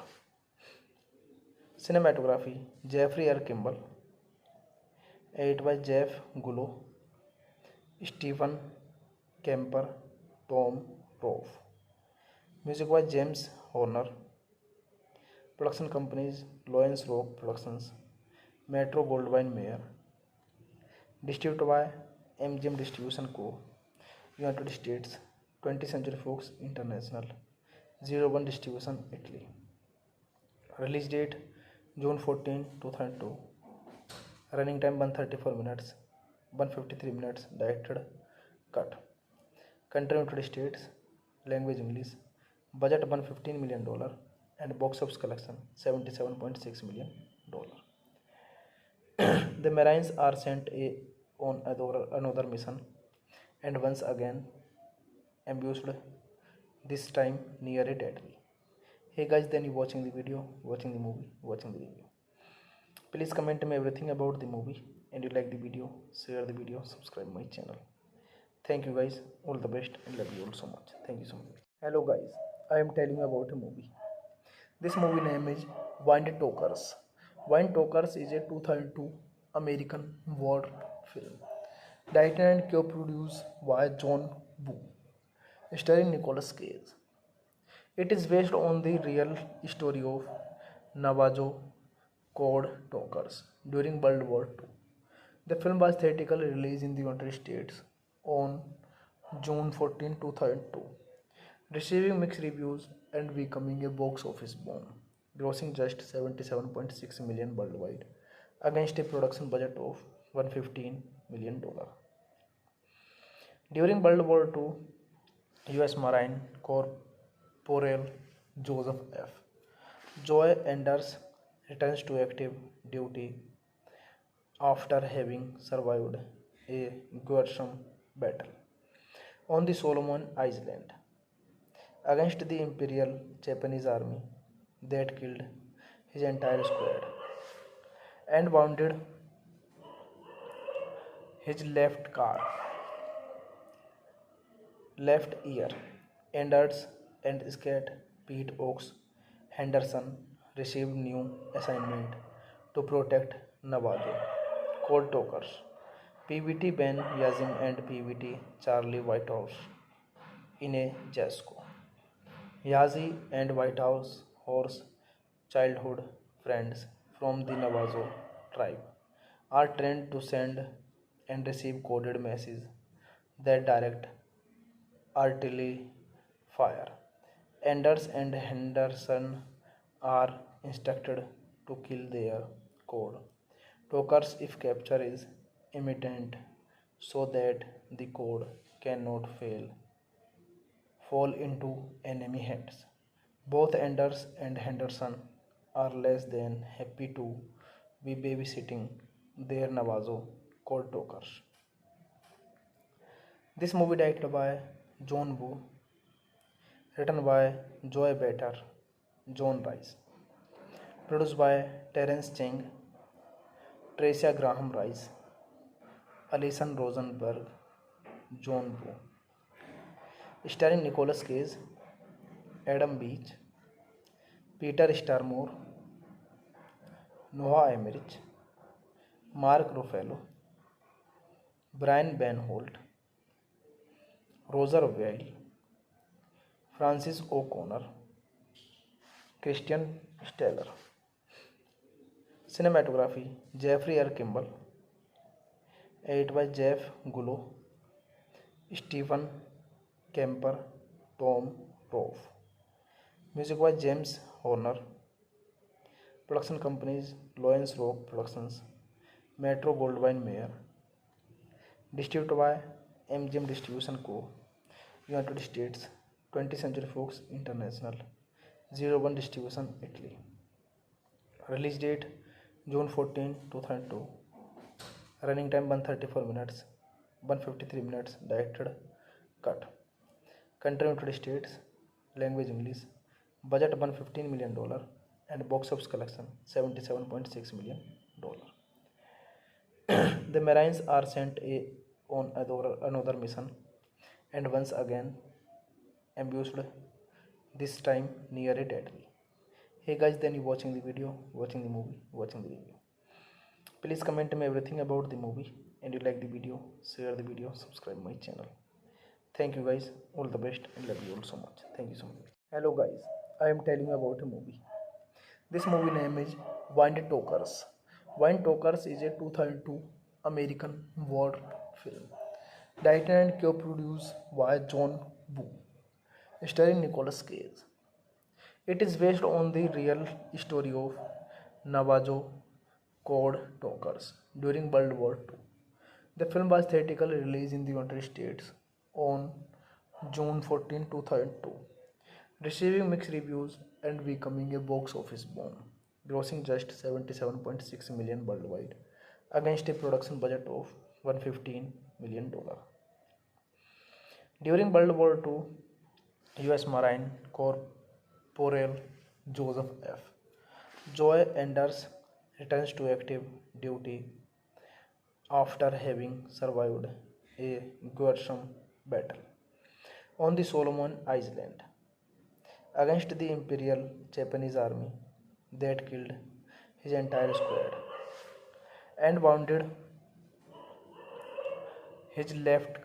Cinematography Jeffrey R. Kimball, edited by Jeff Gullo, Stephen Kemper, Tom Roth. Music by James Horner. Production companies Lawrence Rock Productions, Metro Goldwyn Mayer. Distributed by MGM Distribution Co. United States, 20th Century Fox International, 01 Distribution Italy. Release date June 14, 2002. Running time 134 minutes, 153 minutes. Directed cut. Country United States, language English. Budget $115 million and box office collection $77.6 million. The Marines are sent on another mission and once again ambushed, this time near a territory. Hey guys, then you watching the video, watching the movie, watching the review. Please comment me everything about the movie, and you like the video, share the video, subscribe my channel. Thank you guys, all the best, and love you all so much. Thank you so much. Hello guys, I am telling you about a movie. This movie name is Wind Talkers. Wind Talkers is a 2002 American war film, directed and co-produced by John Woo, starring Nicolas Cage. It is based on the real story of Navajo code talkers during World War II. The film was theatrically released in the United States on June 14, 2002, receiving mixed reviews and becoming a box office bomb, grossing just $77.6 million worldwide against a production budget of $115 million. During World War II, U.S. Marine Corporal Joseph F. Joy Anders returns to active duty after having survived a gruesome battle on the Solomon Islands against the Imperial Japanese Army that killed his entire squad and wounded his left ear. Anders and Scat Pete Oaks Henderson received new assignment to protect Navajo code talkers PVT Ben Yazim and PVT Charlie Whitehouse in a Jasco. Yazi and Whitehouse horse childhood friends from the Navajo tribe are trained to send and receive coded messages that direct artillery fire. Anders and Henderson are instructed to kill their code talkers if capture is imminent so that the code cannot fall into enemy hands. Both Anders and Henderson are less than happy to be babysitting their Navajo code talkers. This movie directed by John Woo, written by Joy Better, John Rice, produced by Terence Cheng, Tricia Graham Rice, Alison Rosenberg, John Woo, starring Nicolas Cage, Adam Beach, Peter Starmore, Noah Emmerich, Mark Ruffalo, Brian Van Holt, Roger Weil, Francis O'Connor, Christian Steller. Cinematography Jeffrey R. Kimball. Edit by Jeff Gullo, Stephen Kemper, Tom Rove. Music by James Horner. Production companies Lawrence Rock Productions, Metro Goldwyn Mayer. Distributed by MGM Distribution Co. United States, 20th Century Fox International, 01 Distribution Italy. Release date June 14, 2002. Running time 134 minutes, 153 minutes. Directed cut. Country United States. Language English. Budget $115 million and box office collection $77.6 million. The Marines are sent on another mission and once again ambushed, this time near a territory. Hey guys, then you watching the video, watching the movie, watching the review. Please comment me everything about the movie, and you like the video, share the video, subscribe my channel. Thank you guys, all the best, and love you all so much. Thank you so much. Hello guys, I am telling you about a movie. This movie name is Wind Talkers. Wind Talkers is a 2002 American war film, directed and co-produced by John Woo, starring Nicolas Cage. It is based on the real story of Navajo code talkers during World War II. The film was theatrically released in the United States on June 14, 2002, receiving mixed reviews and becoming a box office bomb, grossing just $77.6 million worldwide against a production budget of $115 million. During World War II, U.S. Marine Corporal Joseph F. Joy Anders returns to active duty after having survived a gruesome battle on the Solomon Islands against the Imperial Japanese Army that killed his entire squad and wounded his left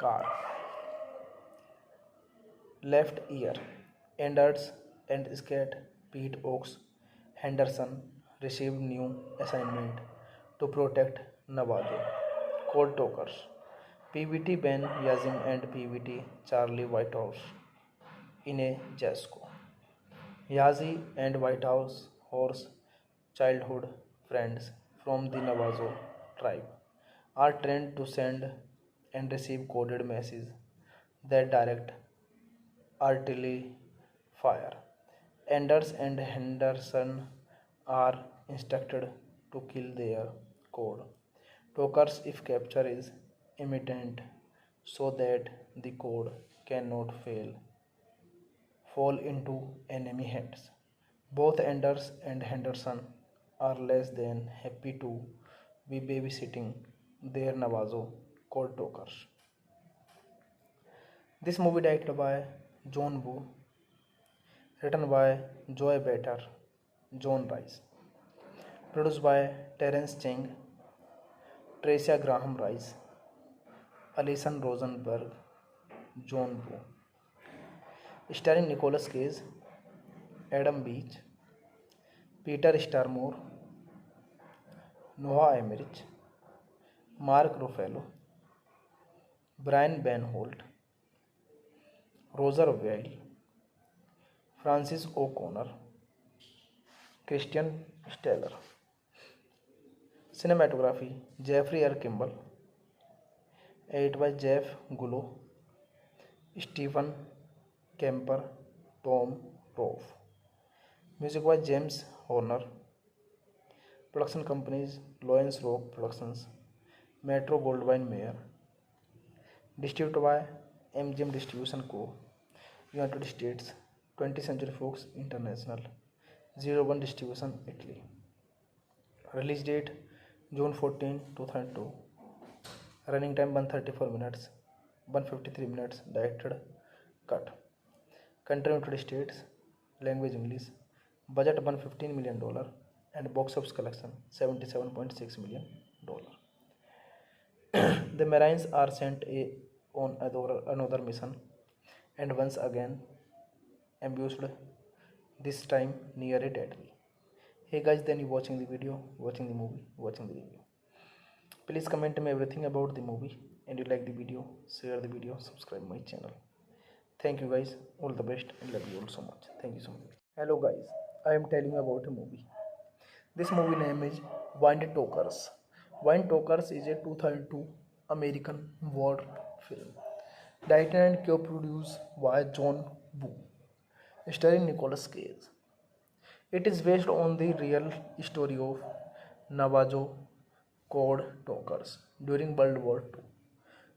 ear. Anders and Scat Pete Oaks Henderson received new assignment to protect Navajo Cold Talkers, PVT Ben Yazim and PVT Charlie Whitehouse in a Jasco. Yazi and Whitehouse horse childhood friends from the Navajo tribe are trained to send and receive coded messages that direct artillery fire. Anders and Henderson are instructed to kill their code talkers if capture is imminent so that the code cannot fall into enemy hands. Both Anders and Henderson are less than happy to be babysitting their Navajo code talkers. This movie directed by John Woo, written by Joy Better, John Rice, produced by Terence Cheng, Tricia Graham Rice, Alison Rosenberg, John Woo, starring Nicolas Cage, Adam Beach, Peter Starmore, Noah Emmerich, Mark Ruffalo, Brian Van Holt, Roger Weil, Francis O'Connor, Christian Steller. Cinematography Jeffrey R. Kimball. Edit by Jeff Gullo, Stephen Kemper, Tom Rove. Music by James Horner. Production companies Lawrence Rock Productions, Metro Goldwyn Mayer. Distributed by MGM Distribution Co. United States, 20th Century Fox International, 01 Distribution Italy. Release date June 14, 2002. Running time 134 minutes, 153 minutes. Directed cut. Country United States. Language English. Budget $115 million and box office collection $77.6 million. The Marines are sent on another mission and once again ambushed, this time near a deadly. Hey guys, then you watching the video, watching the movie, watching the review. Please comment me everything about the movie, and you like the video, share the video, subscribe my channel. Thank you guys, all the best, and love you all so much. Thank you so much. Hello guys, I am telling you about a movie. This movie name is Wind Talkers. Wind Talkers is a 2002 American war film, directed and co-produced by John Woo, starring Nicolas Cage. It is based on the real story of Navajo code talkers during World War II.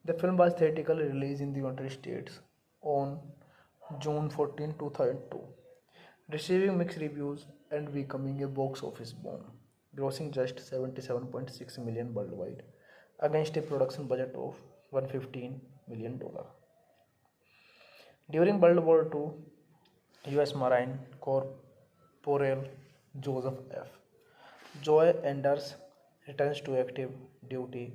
The film was theatrically released in the United States on June 14, 2002, receiving mixed reviews and becoming a box office bomb, grossing just 77.6 million worldwide against a production budget of $115 million. During World War II, U.S. Marine Corporal Joseph F. Joy Anders returns to active duty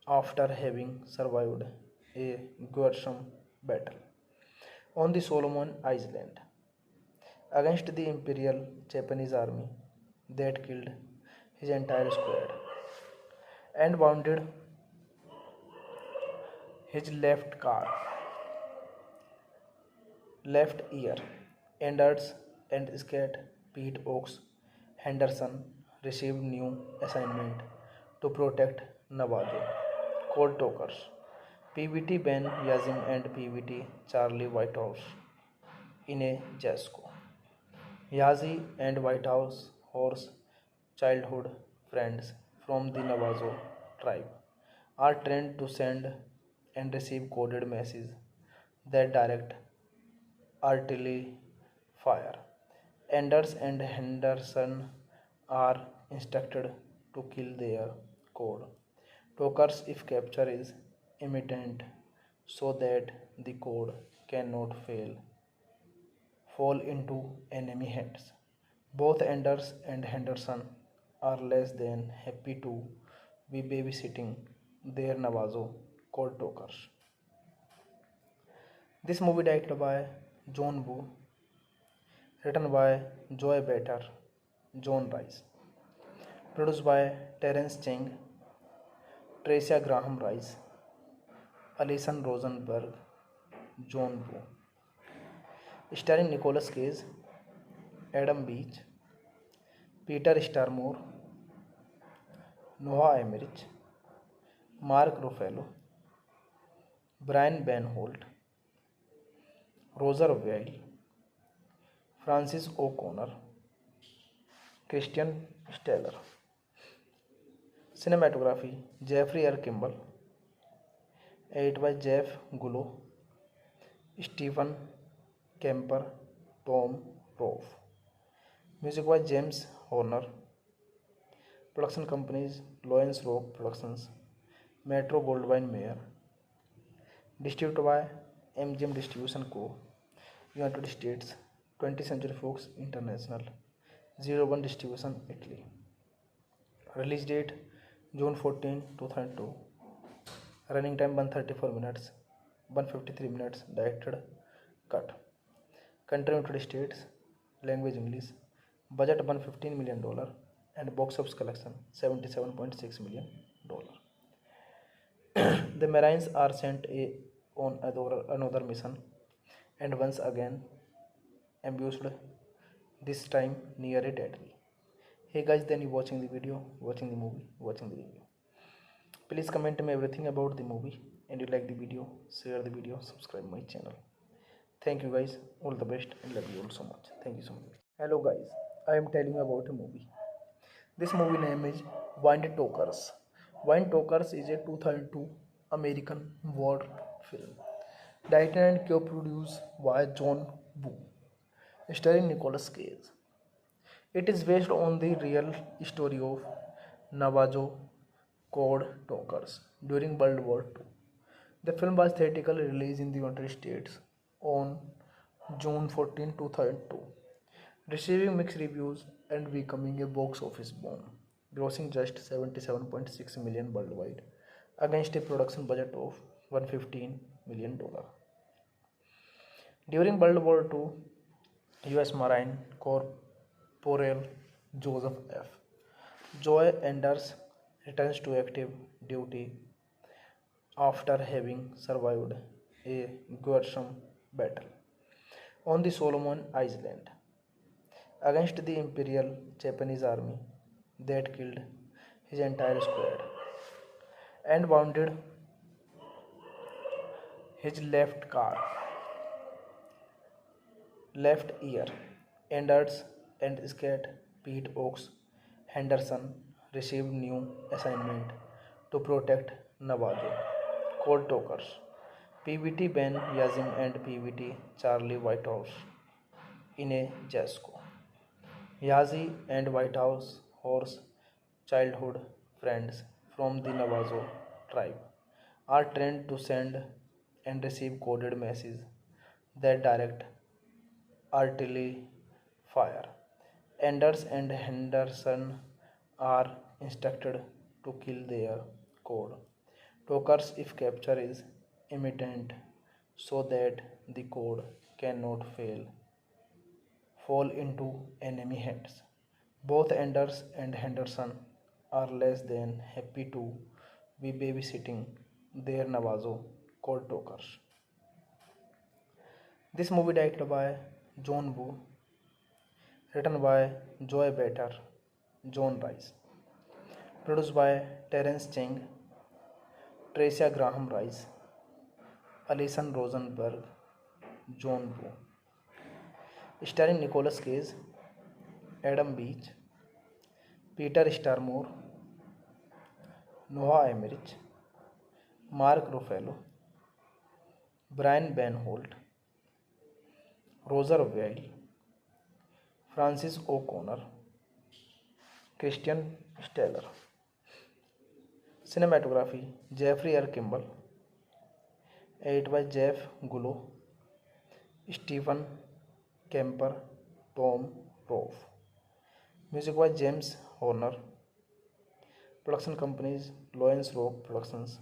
after having survived a gruesome battle on the Solomon Islands against the Imperial Japanese army that killed his entire squad and wounded his left ear. Anders and Scat Pete Oaks Henderson received new assignment to protect Navajo Cold Talkers, PVT Ben Yazim and PVT Charlie Whitehouse in a Jasco. Yazi and Whitehouse horse childhood friends from the Navajo tribe are trained to send and receive coded messages that direct artillery fire. Anders and Henderson are instructed to kill their code talkers if capture is imminent so that the code cannot fall into enemy hands. Both Anders and Henderson are less than happy to be babysitting their Navajo code talkers. This movie directed by John Woo, written by Joy Better, John Rice, produced by Terence Cheng, Tricia Graham Rice, Alison Rosenberg, John Woo, starring Nicolas Cage, Adam Beach, Peter Starmore, Noah Emmerich, Mark Ruffalo, Brian Van Holt, Roger Weil, Francis O'Connor, Christian Steller. Cinematography Jeffrey R. Kimball, edit by Jeff Gullo, Stephen Kemper, Tom Rolfe. Music by James Horner. Production companies Lawrence Rock Productions, Metro Goldwyn Mayer. Distributed by MGM Distribution Co., United States, 20th Century Fox International, 01 Distribution, Italy. Release date June 14, 2002. Running time 134 minutes, 153 minutes. Directed cut. Country United States. Language English. Budget $115 million and box office collection $77.6 million. The Marines are sent on another mission and once again ambushed, this time near a deadly. Hey guys, then you watching the video, watching the movie, watching the review. Please comment me everything about the movie, and you like the video, share the video, subscribe my channel. Thank you guys, all the best, and love you all so much. Thank you so much. Hello guys, I am telling you about a movie. This movie name is Wind Talkers. Wind Talkers is a 2002 American war film, directed and co-produced by John Woo, starring Nicolas Cage. It is based on the real story of Navajo code talkers during World War II. The film was theatrically released in the United States on June 14, 2002, receiving mixed reviews and becoming a box office bomb, grossing just 77.6 million worldwide against a production budget of $115 million. During World War II, U.S. Marine Corporal Joseph F. Joy Enders returns to active duty after having survived a gruesome battle on the Solomon Island against the Imperial Japanese Army that killed his entire squad and wounded his left ear. Anders and Scat Pete Oaks Henderson received new assignment to protect Navajo Cold Talkers. PVT Ben Yazim and PVT Charlie Whitehouse in a Jasco. Yazi and Whitehouse horse childhood friends from the Navajo tribe are trained to send and receive coded messages that direct artillery fire. Anders and Henderson are instructed to kill their code talkers if capture is imminent so that the code cannot fall into enemy hands. Both Anders and Henderson are less than happy to be babysitting their Navajo code talkers. This movie directed by John Woo, written by Joy Better, John Rice, produced by Terence Cheng, Tricia Graham Rice, Alison Rosenberg, John Woo, starring Nicolas Cage, Adam Beach, Peter Starmore, Noah Emmerich, Mark Ruffalo, Brian Van Holt, Roger Weil, Francis O'Connor, Christian Steller. Cinematography Jeffrey R. Kimball, edited by Jeff Gullo, Stephen Kemper, Tom Rolfe. Music by James Horner. Production companies Lawrence Rock Productions,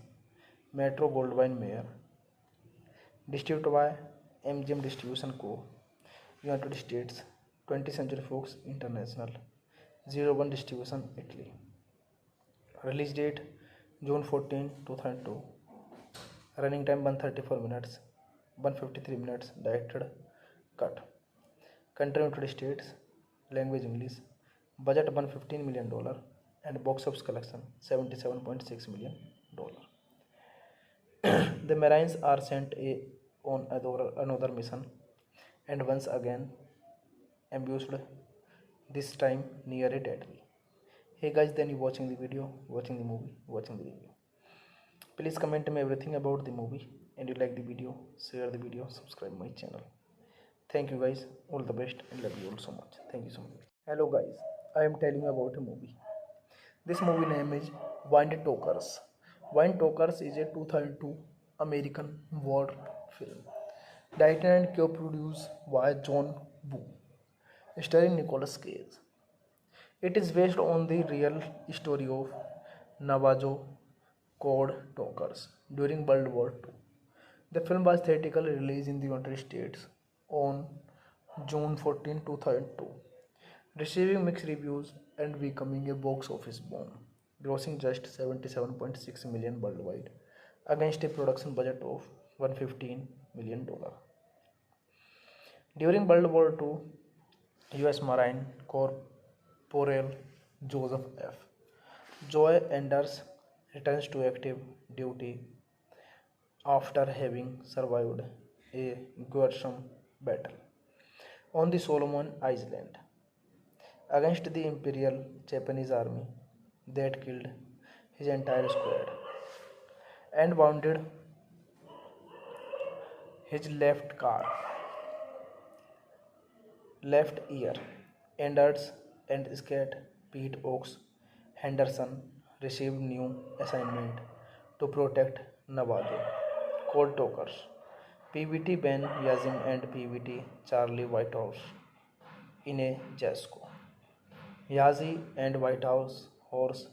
Metro Goldwyn Mayer. Distributed by MGM Distribution Co., United States, 20th Century Fox International, 01 Distribution, Italy. Release date June 14, 2002. Running time 134 minutes, 153 minutes. Directed cut. Country United States. Language English. Budget $115 million and box office collection $77.6 million. The Marines are sent on another mission and once again ambushed, this time near a deadly. Hey guys, then you watching the video, watching the movie, watching the review. Please comment me everything about the movie, and you like the video, share the video, subscribe my channel. Thank you guys, all the best, and love you all so much. Thank you so much. Hello guys, I am telling you about a movie. This movie name is Wind Talkers. Wind Talkers is a 2002 American war film, directed and co-produced by John Woo, starring Nicolas Cage. It is based on the real story of Navajo code talkers during World War II. The film was theatrically released in the United States on June 14, 2002, receiving mixed reviews and becoming a box office bomb, grossing just $77.6 million worldwide against a production budget of $115 million. During World War II, U.S. Marine Corporal Joseph F. Joy Enders returns to active duty after having survived a gruesome battle on the Solomon Island against the Imperial Japanese Army that killed his entire squad and wounded his left ear. Anders and Scat Pete Oaks Henderson received new assignment to protect Navajo Cold Talkers. PVT Ben Yazim and PVT Charlie Whitehouse in a Jasco. Yazi and Whitehouse horse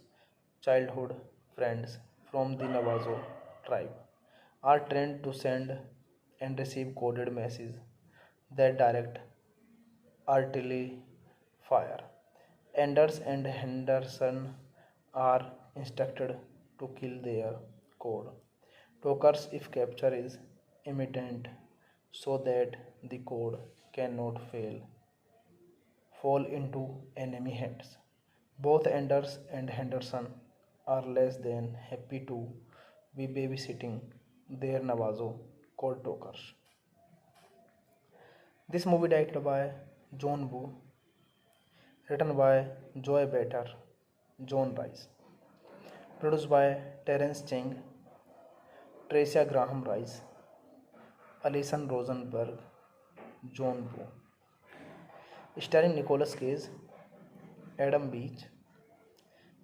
childhood friends from the Navajo tribe are trained to send and receive coded messages that direct artillery fire. Anders and Henderson are instructed to kill their code talkers if capture is imminent so that the code cannot fall into enemy hands. Both Anders and Henderson are less than happy to be babysitting their Navajo code talkers. This movie directed by John Woo, written by Joy Better, John Rice, produced by Terence Cheng, Tricia Graham Rice, Alison Rosenberg, John Woo, starring Nicolas Cage, Adam Beach,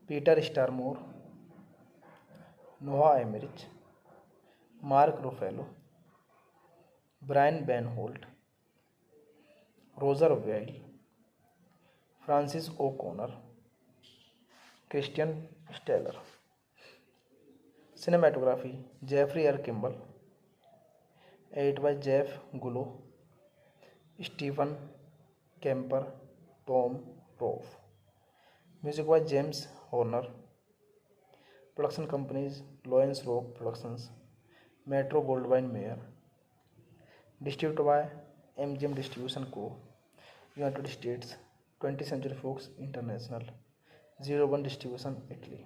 Peter Starmore, Noah Emmerich, Mark Ruffalo, Brian Van Holt, Roger Weil, Francis O'Connor, Christian Steller. Cinematography Jeffrey R. Kimball, edited by Jeff Gullo, Stephen Kemper, Tom Roth. Music by James Horner. Production companies Lawrence Rock Productions, Metro Goldwyn Mayer. Distributed by MGM Distribution Co., United States, 20th Century Fox International, 01 Distribution, Italy.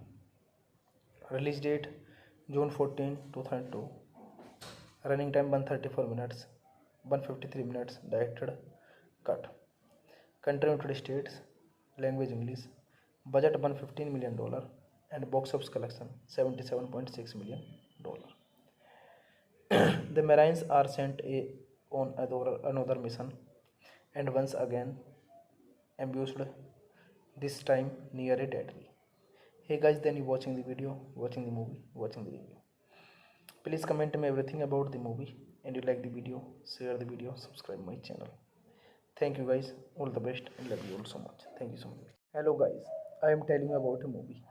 Release date June 14, 2002. Running time 134 minutes, 153 minutes. Directed cut. Country United States. Language English. Budget $115 million and box office collection $77.6 million. The Marines are sent on another mission and once again ambushed, this time near a deadly. Hey guys, then you watching the video, watching the movie, watching the review. Please comment me everything about the movie, and you like the video, share the video, subscribe my channel. Thank you guys, all the best, and love you all so much. Thank you so much. Hello guys, I am telling you about a movie.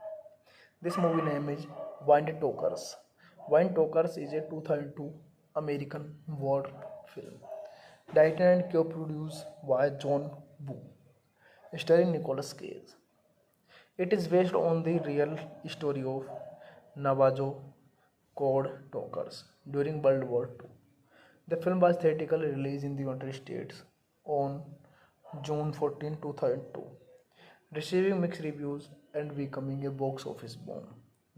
This movie name is Wind Talkers. Wind Talkers is a 2002 American war film, directed and co-produced by John Woo, starring Nicolas Cage. It is based on the real story of Navajo code talkers during World War II. The film was theatrically released in the United States on June 14, 2002, receiving mixed reviews and becoming a box office bomb,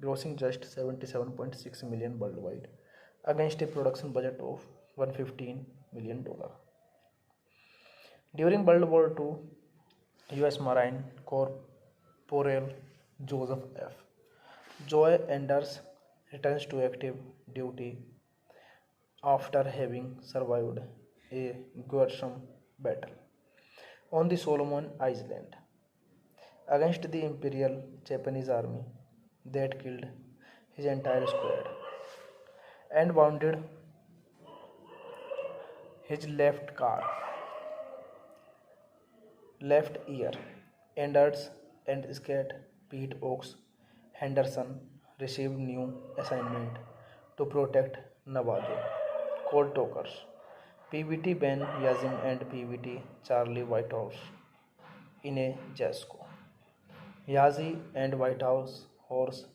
grossing just $77.6 million worldwide against a production budget of $115 million. During World War II, U.S. Marine Corporal Joseph F. Joy Anders returns to active duty after having survived a gruesome battle on the Solomon Islands against the Imperial Japanese Army that killed his entire squad and wounded his left ear. Anders and Scat Pete Oaks Henderson received new assignment to protect Navajo code talkers PVT Ben Yazim and PVT Charlie Whitehouse in a Jasco. Yazi and Whitehouse horse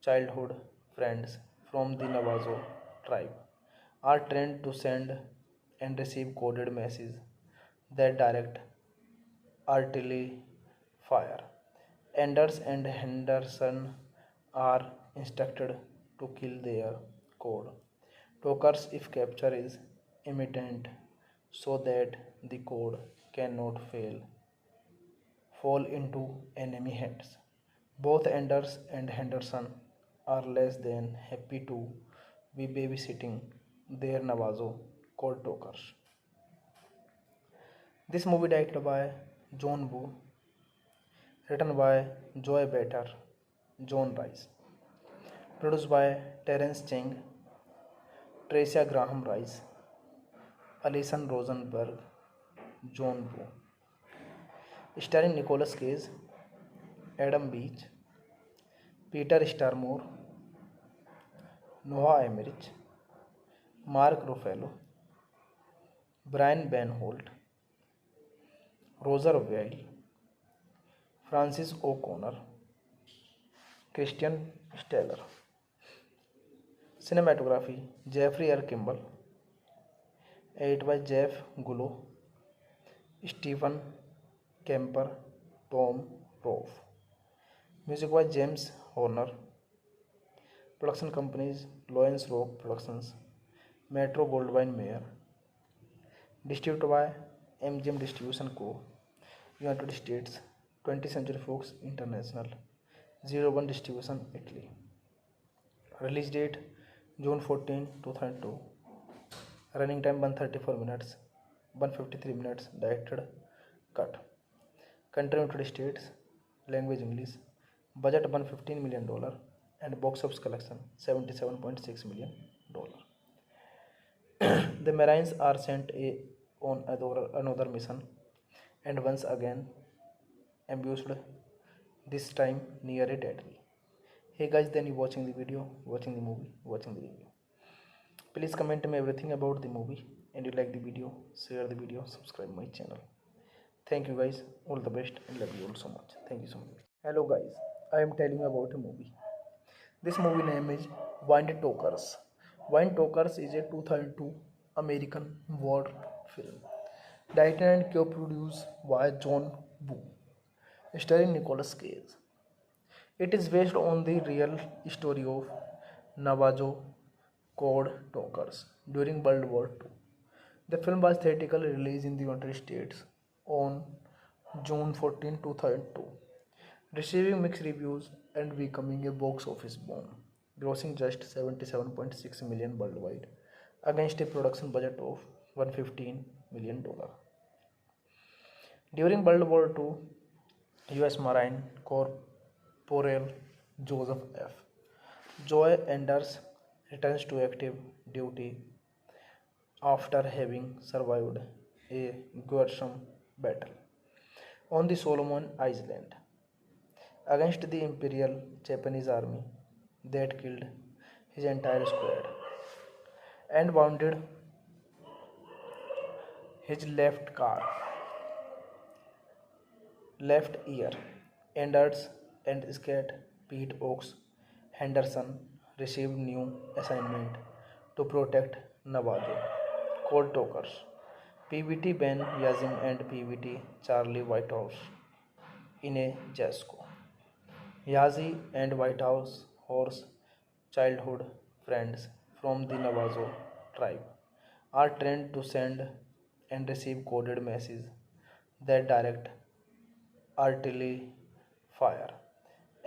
childhood friends from the Navajo tribe are trained to send and receive coded messages that direct artillery fire. Anders and Henderson are instructed to kill their code talkers if capture is imminent so that the code cannot fall into enemy hands. Both Anders and Henderson are less than happy to be babysitting their Navajo code talkers. This movie directed by John Woo, written by Joy Better, John Rice, produced by Terence Cheng, Tricia Graham Rice, Alison Rosenberg, John Woo, starring Nicolas Cage, Adam Beach, Peter Starmore, Noah Emmerich, Mark Ruffalo, Brian Van Holt, Roger Weil, Francis O'Connor, Christian Steller. Cinematography Jeffrey R. Kimball, edit by Jeff Gullo, Stephen Kemper, Tom Rove. Music by James Horner. Production companies Lawrence Rock Productions, Metro Goldwyn Mayer. Distributed by MGM Distribution Co. United States, 20th Century Fox International, 01 Distribution Italy. Release date June 14, 2002. Running time 134 minutes, 153 minutes. Directed cut. Country United States. Language English. Budget $115 million and box office collection $77.6 million. The Marines are sent on another mission and once again ambushed, this time near a dead tree. Hey guys, then you watching the video, watching the movie, watching the review. Please comment me everything about the movie, and you like the video, share the video, subscribe my channel. Thank you guys, all the best and love you all so much. Thank you so much. Hello guys, I am telling you about a movie. This movie name is Wind Talkers. Wind Talkers is a 2002 American war film, directed and co-produced by John Woo, starring Nicolas Cage. It is based on the real story of Navajo code talkers during World War II. The film was theatrically released in the United States on June 14, 2002, receiving mixed reviews and becoming a box office bomb, grossing just $77.6 million worldwide against a production budget of $115 million. During World War II, U.S. Marine Corporal Joseph F. Joy Anders returns to active duty after having survived a gruesome battle on the Solomon Islands against the Imperial Japanese Army that killed his entire squad and wounded his left ear. Anders and Scat Pete Oaks Henderson received new assignment to protect Navajo Cold Talkers, PVT Ben Yazim and PVT Charlie Whitehouse in a Jasco. Yazi and Whitehouse horse childhood friends from the Navajo tribe are trained to send and receive coded messages that direct artillery fire.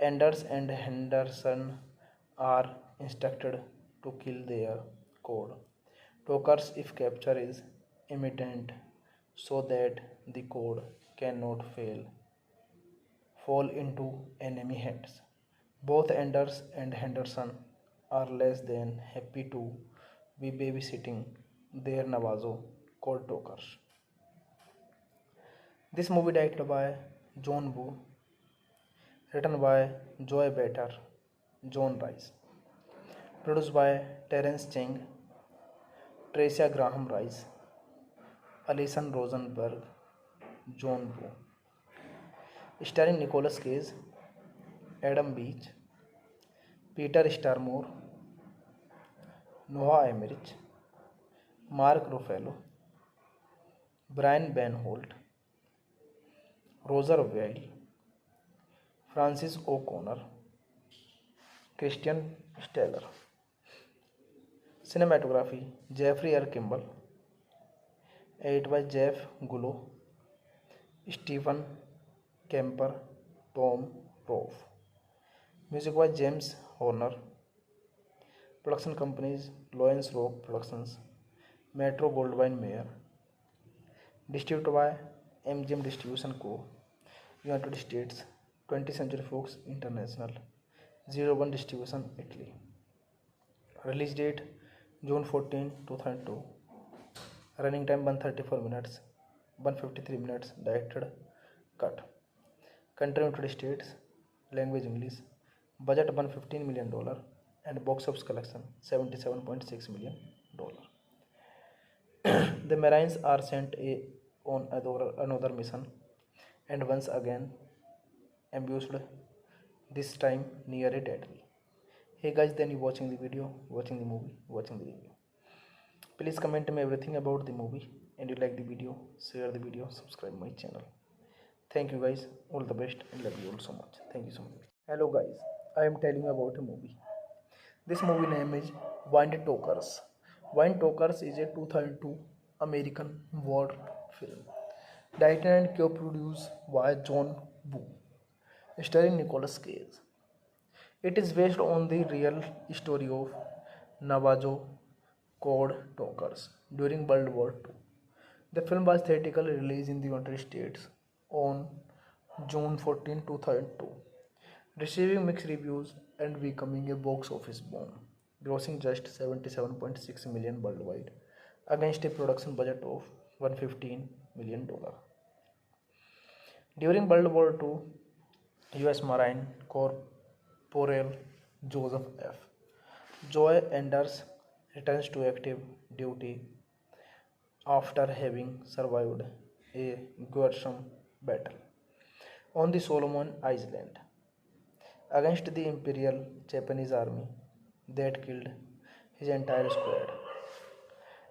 Anders and Henderson are instructed to kill their code talkers if capture is imminent so that the code cannot fall into enemy hands. Both Anders and Henderson are less than happy to be babysitting their Navajo code talkers. This movie directed by John Woo, written by Joy Better, John Rice, produced by Terence Cheng, Tricia Graham Rice, Alison Rosenberg, John Woo, starring Nicolas Cage, Adam Beach, Peter Starmore, Noah Emmerich, Mark Ruffalo, Brian Van Holt, Roger Weil, Francis O'Connor, Christian Steller. Cinematography Jeffrey R. Kimball, edit by Jeff Gullo, Stephen Kemper, Tom Rove. Music by James Horner. Production companies Lawrence Rock Productions, Metro Goldwyn Mayer. Distributed by MGM Distribution Co. United States, 20th Century Fox International, 01 Distribution Italy. Release date June 14, 2002. Running time 134 minutes, 153 minutes. Directed cut. Country United States. Language English. Budget $115 million and box office collection $77.6 million. The Marines are sent on another mission and once again ambushed, this time near a deadly. Hey guys, then you watching the video, watching the movie, watching the review. Please comment me everything about the movie, and you like the video, share the video, subscribe my channel. Thank you guys, all the best, and love you all so much. Thank you so much. Hello guys, I am telling you about a movie. This movie name is Wind Talkers. Wind Talkers is a 2002 American war film, directed and co-produced by John Woo, starring Nicolas Cage. It is based on the real story of Navajo code talkers during World War II. The film was theatrically released in the United States on June 14, 2002, receiving mixed reviews and becoming a box office bomb, grossing just 77.6 million worldwide against a production budget of $115 million. During World War II, US Marine Corporal Joseph F. Joy Anders returns to active duty after having survived a gruesome battle on the Solomon Islands against the Imperial Japanese army that killed his entire squad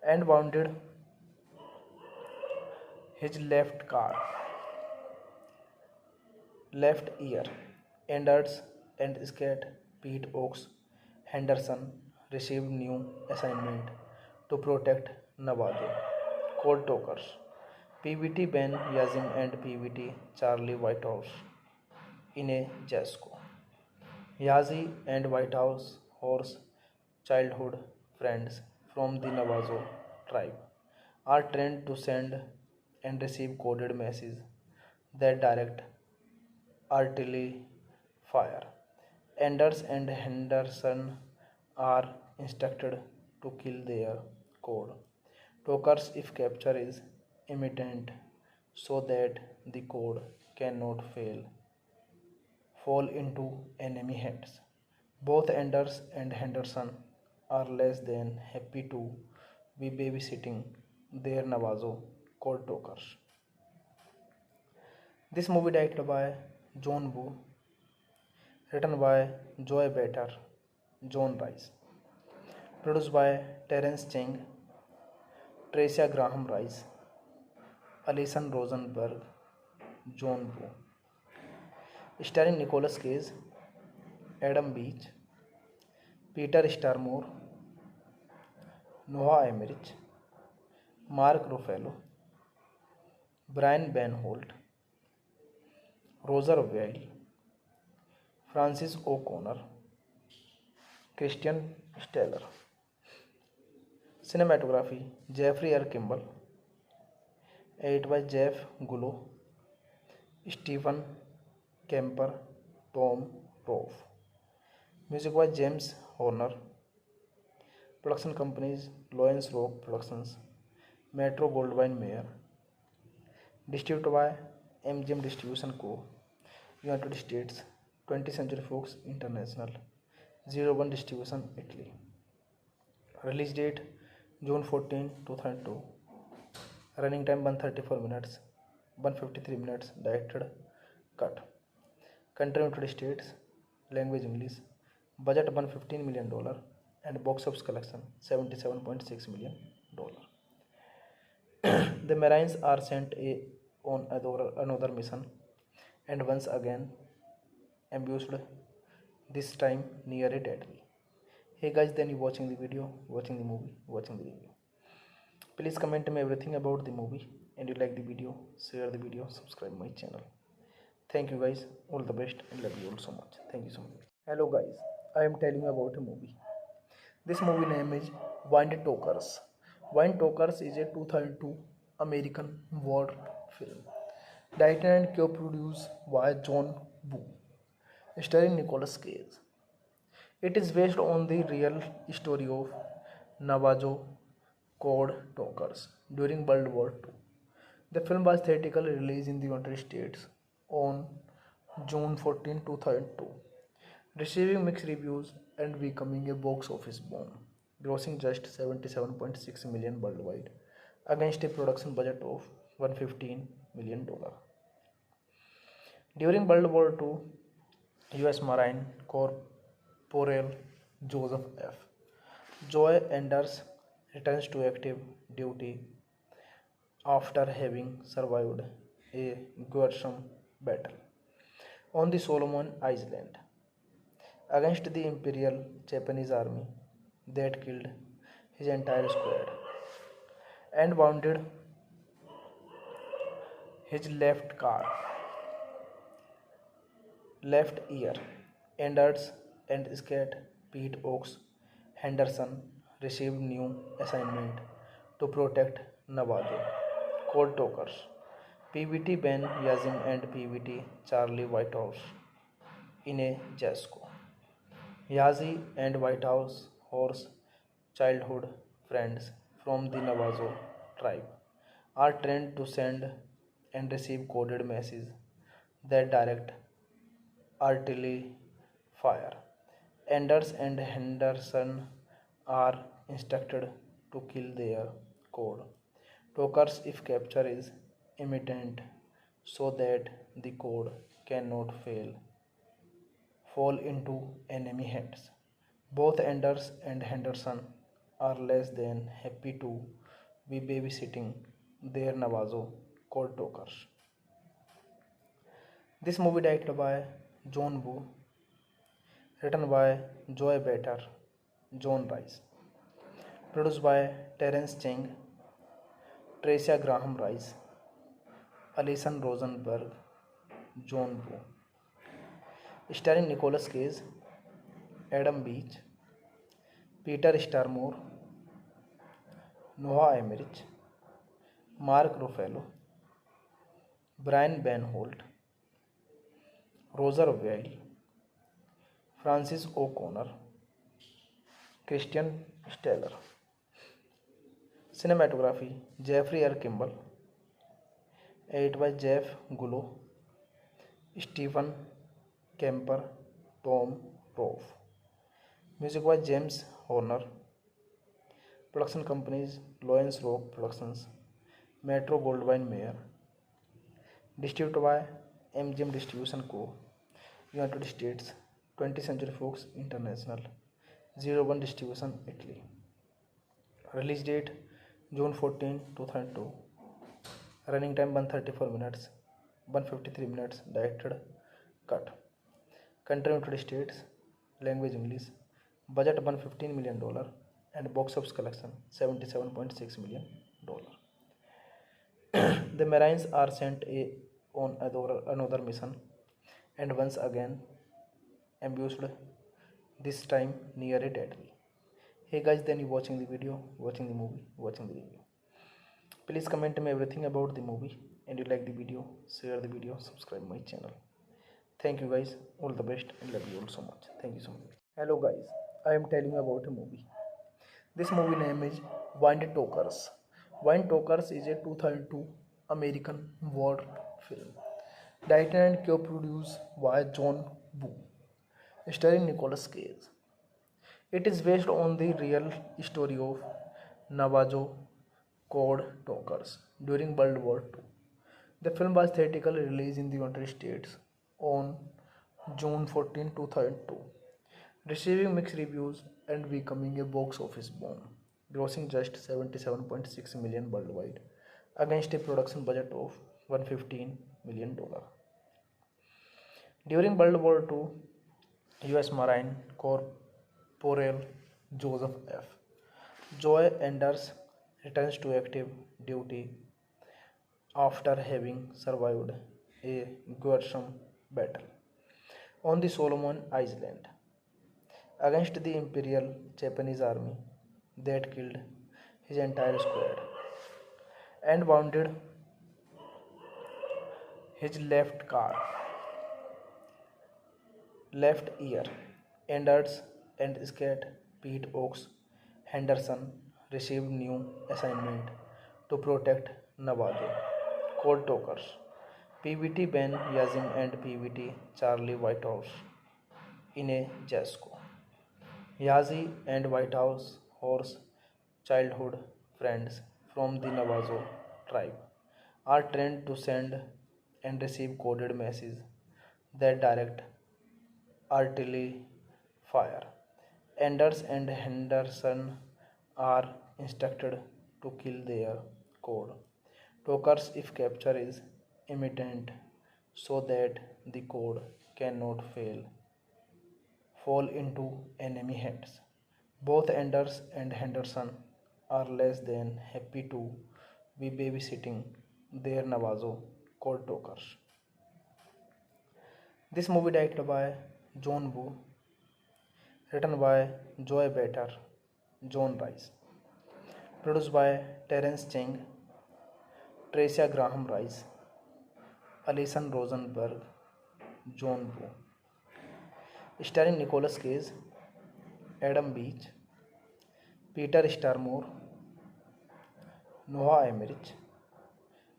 and wounded his left ear. Anders and Scat Pete Oaks Henderson received new assignment to protect Navajo Cold Talkers. PVT Ben Yazim and PVT Charlie Whitehouse in a Jasco. Yazi and Whitehouse horse childhood friends from the Navajo tribe are trained to send and receive coded messages that direct artillery fire. Anders and Henderson are instructed to kill their code talkers if capture is imminent so that the code cannot fall into enemy hands. Both Anders and Henderson are less than happy to be babysitting their Navajo code talkers. This movie directed by John Woo, written by Joy Better, John Rice, produced by Terence Cheng, Tricia Graham Rice, Alison Rosenberg, John Woo, starring Nicolas Cage, Adam Beach, Peter Starmore, Noah Emmerich, Mark Ruffalo, Brian Van Holt, Roger Weil, Francis O'Connor, Christian Steller. Cinematography Jeffrey R. Kimball, edited by Jeff Gullo, Stephen Kemper, Tom Roth. Music by James Horner. Production companies Lawrence Rock Productions, Metro Goldwyn Mayer. Distributed by MGM Distribution Co., United States, 20th Century Fox International, 01 Distribution, Italy. Release date June 14, 2002. Running time 134 minutes, 153 minutes. Directed cut. Country United States. Language English. Budget $115 million and box office collection $77.6 million. The Marines are sent on another mission and once again ambushed, this time near a deadly. Hey guys, then you watching the video, watching the movie, watching the review. Please comment me everything about the movie, and you like the video, share the video, subscribe my channel. Thank you guys, all the best, and love you all so much. Thank you so much. Hello guys, I am telling you about a movie. This movie name is Wind Talkers. Wind Talkers is a 2002 American war film, directed and co-produced by John Woo, starring Nicolas Cage. It is based on the real story of Navajo code talkers during World War II. The film was theatrically released in the United States on June 14, 2002, receiving mixed reviews and becoming a box office bomb, grossing just 77.6 million worldwide against a production budget of $115 million. During World War II, U.S. Marine Corporal Joseph F. Joy Enders returns to active duty after having survived a gruesome battle on the Solomon Island against the Imperial Japanese Army that killed his entire squad and wounded his left ear. Anders and Scat Pete Oaks Henderson received new assignment to protect Navajo Cold Talkers. PVT Ben Yazin and PVT Charlie Whitehouse in a Jasco. Yazi and Whitehouse horse childhood friends from the Navajo tribe are trained to send and receive coded messages that direct artillery fire. Anders and Henderson are instructed to kill their code talkers if capture is imminent so that the code cannot fall into enemy hands. Both Anders and Henderson are less than happy to be babysitting their Navajo code talkers. This movie directed by John Woo, written by Joy Batter, John Rice, produced by Terence Cheng, Tricia Graham Rice, Alison Rosenberg, John Woo, starring Nicolas Cage, Adam Beach, Peter Starmore, Noah Emmerich, Mark Ruffalo, Brian Van Holt, Roger Weil, Francis O'Connor, Christian Steller. Cinematography Jeffrey R. Kimball, edited by Jeff Gullo, Stephen Kemper, Tom Rolfe. Music by James Horner. Production companies Lawrence Rock Productions, Metro Goldwyn Mayer. Distributed by MGM Distribution Co., United States, 20th Century Fox International, 01 Distribution, Italy. Release date June 14, 2002. Running time 134 minutes, 153 minutes. Directed cut. Country United States. Language English. Budget $115 million and box office collection $77.6 million. The Marines are sent on another mission and once again ambushed, this time near a territory. Hey guys, then you watching the video, watching the movie, watching the review. Please comment me everything about the movie, and you like the video, share the video, subscribe my channel. Thank you guys, all the best, and love you all so much. Thank you so much. Hello guys, I am telling you about a movie. This movie name is Wind Talkers. Wind Talkers is a 2002 American war film, directed and co-produced by John Woo, starring Nicolas Cage. It is based on the real story of Navajo code talkers during World War II. The film was theatrically released in the United States on June 14, 2002, receiving mixed reviews and becoming a box office bomb, grossing just $77.6 million worldwide against a production budget of $115 million. During World War II, U.S. Marine Corporal Joseph F. Joy Enders returns to active duty after having survived a gruesome battle on the Solomon Island against the Imperial Japanese Army that killed his entire squad and wounded his left ear. Anders and Scat Pete Oaks Henderson received new assignment to protect Navajo Cold Talkers. PVT Ben Yazin and PVT Charlie Whitehouse in a Jasco. Yazi and Whitehouse horse childhood friends from the Navajo tribe are trained to send and receive coded messages that direct artillery fire. Anders and Henderson are instructed to kill their code talkers if capture is imminent so that the code cannot fall into enemy hands. Both Anders and Henderson are less than happy to be babysitting their Navajo code talkers. This movie directed by John Woo, written by Joy Better, John Rice, produced by Terence Cheng, Tricia Graham Rice, Alison Rosenberg, John Woo, starring Nicolas Cage, Adam Beach, Peter Starmore, Noah Emmerich,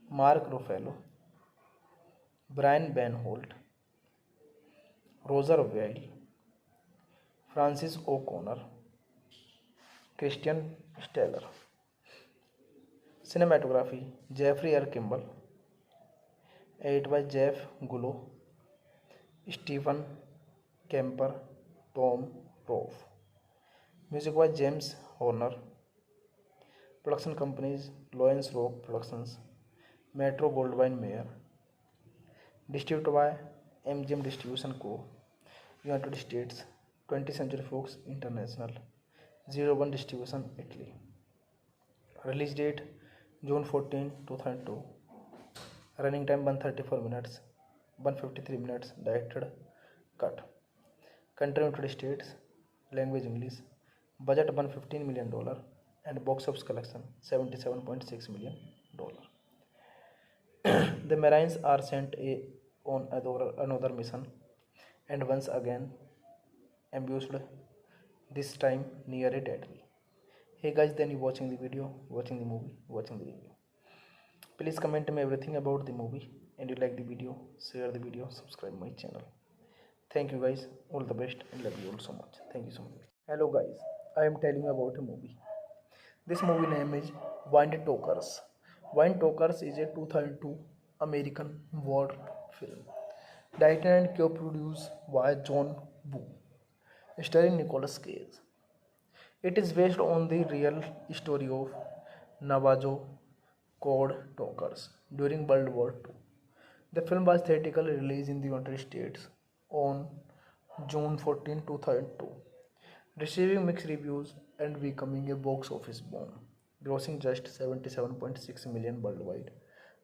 Mark Ruffalo, Brian Van Holt, Roger Weil, Francis O'Connor, Christian Steller. Cinematography Jeffrey R. Kimball, edited by Jeff Gullo, Stephen Kemper, Tom Roth. Music by James Horner. Production companies Lawrence Rock Productions, Metro Goldwyn Mayer. Distributed by MGM Distribution Co. United States, 20th Century Fox International, 01 Distribution Italy. Release date June 14, 2002. Running time 134 minutes, 153 minutes. Directed cut. Country United States, language English. Budget $115 million and box office collection $77.6 million. The Marines are sent on another mission and once again ambushed, this time near a deadly. Hey guys, then you watching the video, watching the movie, watching the review. Please comment me everything about the movie, and you like the video, share the video, subscribe my channel. Thank you guys, all the best, and love you all so much. Thank you so much. Hello guys, I am telling you about a movie. This movie name is Wind Talkers. Wind Talkers is a 2002 American war film, directed and co-produced by John Woo, starring Nicolas Cage. It is based on the real story of Navajo code talkers during World War II. The film was theatrically released in the United States on June 14, 2002, receiving mixed reviews and becoming a box office bomb, grossing just $77.6 million worldwide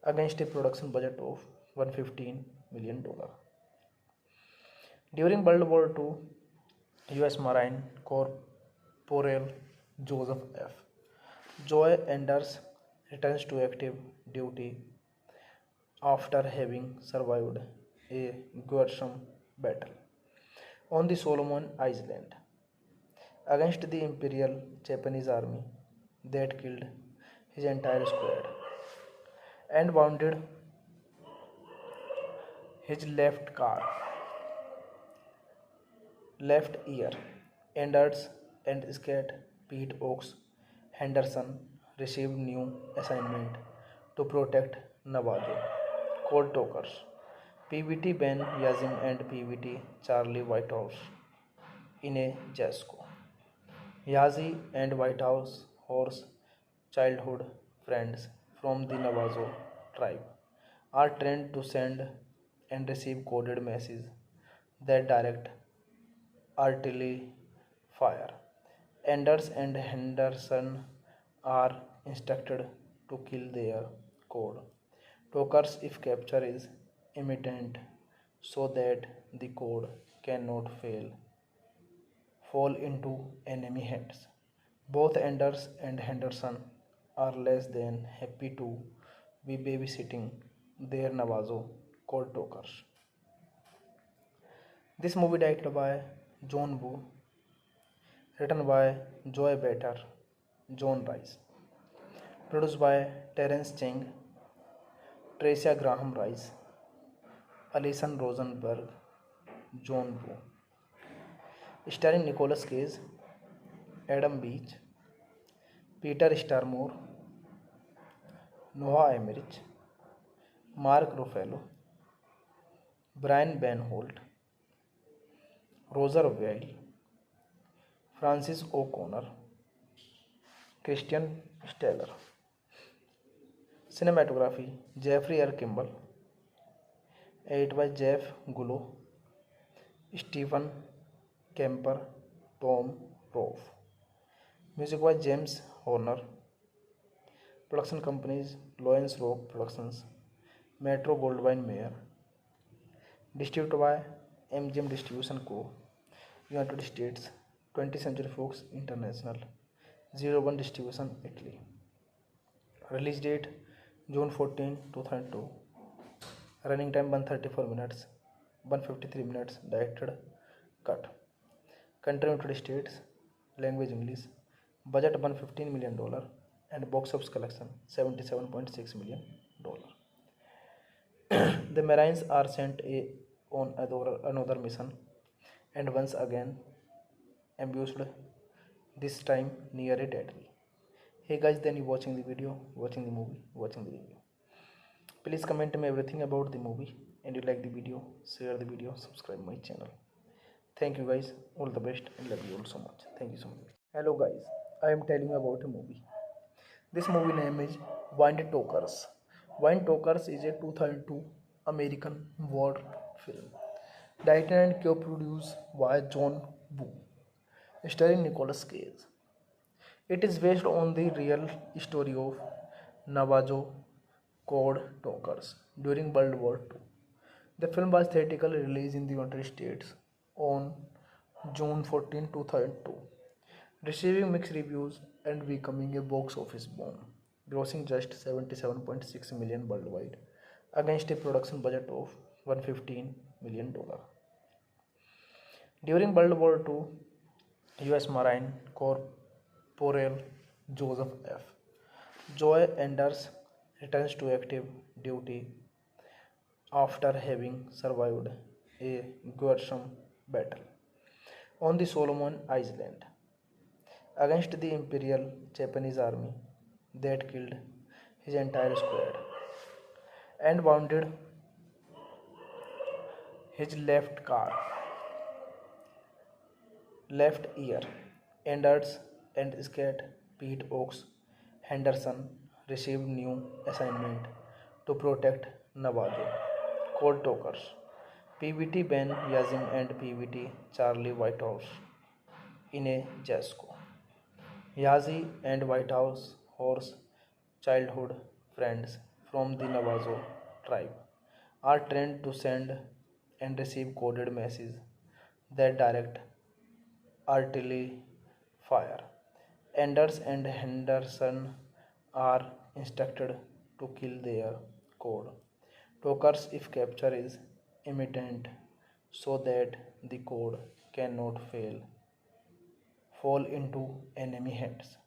against a production budget of $115 million. During World War II, U.S. Marine Corporal Joseph F. Joy Anders returns to active duty after having survived a gruesome battle on the Solomon Islands against the Imperial Japanese Army that killed his entire squad and wounded his left ear. Anders and Scat Pete Oaks Henderson received new assignment to protect Navajo code talkers PVT Ben Yazim and PVT Charlie Whitehouse in a Jasco. Yazi and Whitehouse horse childhood friends from the Navajo tribe are trained to send and receive coded messages that direct artillery fire. Anders and Henderson are instructed to kill their code talkers if capture is imminent so that the code cannot fall into enemy hands. Both Anders and Henderson are less than happy to be babysitting their Navajo code talkers. This movie directed by John Woo, written by Joy Better, John Rice, produced by Terence Cheng, Tricia Graham Rice, Alison Rosenberg, John Woo, starring Nicolas Cage, Adam Beach, Peter Starmore, Noah Emmerich, Mark Ruffalo, Brian Van Holt, Roger Weil, Francis O'Connor, Christian Steller. Cinematography Jeffrey R. Kimball, edit by Jeff Gullo, Stephen Kemper, Tom Rove. Music by James Horner. Production companies Lawrence Rock Productions, Metro Goldwyn Mayer. Distributed by MGM Distribution Co. United States, 20th Century Fox International, 01 Distribution Italy. Release date June 14, 2002. Running time 134 minutes, 153 minutes. Directed cut. Country United States. Language English. Budget $115 million and box office collection $77.6 million. The Marines are sent on another mission and once again ambushed, this time near a territory. Hey guys, then you watching the video, watching the movie, watching the review. Please comment me everything about the movie, and you like the video, share the video, subscribe my channel. Thank you guys, all the best, and love you all so much. Thank you so much. Hello guys, I am telling you about a movie. This movie name is Wind Talkers. Wind Talkers is a 2002 American war film, directed and co-produced by John Woo, starring Nicolas Cage. It is based on the real story of Navajo code talkers during World War II. The film was theatrically released in the United States on June 14, 2002, receiving mixed reviews and becoming a box office bomb, grossing just $77.6 million worldwide against a production budget of $115 million. During World War II, U.S. Marine Corporal Joseph F. Joy Anders returns to active duty after having survived a gruesome battle on the Solomon Islands against the Imperial Japanese Army that killed his entire squad and wounded his left ear. Anders and Scat Pete Oaks Henderson received new assignment to protect Navajo Cold Talkers, PVT Ben Yazim and PVT Charlie Whitehouse in a Jasco. Yazi and Whitehouse horse childhood friends from the Navajo tribe are trained to send and receive coded messages that direct artillery fire. Anders and Henderson are instructed to kill their code talkers if capture is imminent so that the code cannot fall into enemy hands.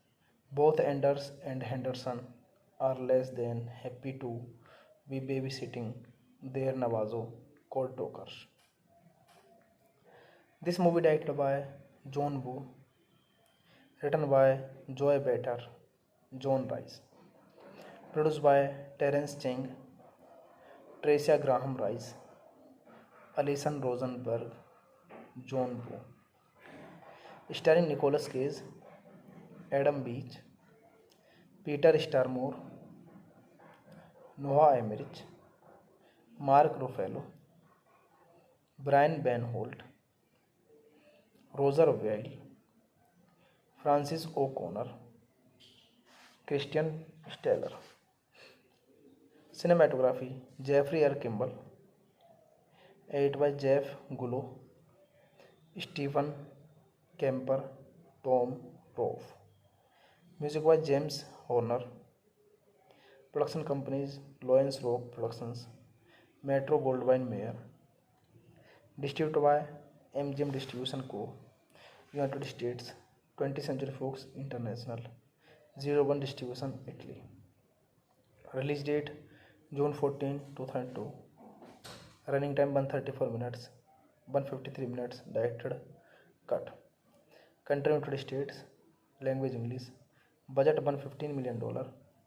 Both Anders and Henderson are less than happy to be babysitting their Navajo code talkers. This movie directed by John Woo, written by Joy Better, John Rice, produced by Terence Cheng, Tricia Graham Rice, Alison Rosenberg, John Woo, starring Nicolas Cage, Adam Beach, Peter Starmore, Noah Emmerich, Mark Ruffalo, Brian Van Holt, Roger Weil, Francis O'Connor, Christian Steller. Cinematography Jeffrey R. Kimball, edit by Jeff Gullo, Stephen Kemper, Tom Rove. Music by James Horner. Production companies Lawrence Rock Productions, Metro Goldwyn Mayer. Distributed by MGM Distribution Co. United States, 20th Century Fox International, 01 Distribution Italy. Release date June 14, 2002. Running time 134 minutes, 153 minutes. Directed cut. Country United States. Language English. Budget $115 million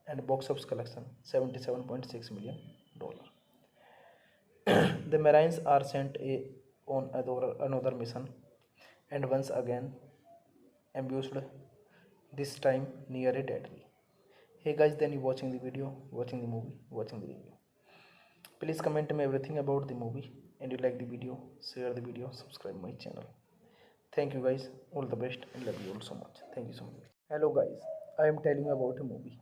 and box office collection $77.6 million. The Marines are sent on another mission and once again ambushed, this time near a territory. Hey guys, then you watching the video, watching the movie, watching the review. Please comment me everything about the movie, and you like the video, share the video, subscribe my channel. Thank you guys, all the best, and love you all so much. Thank you so much. Hello guys, I am telling you about a movie.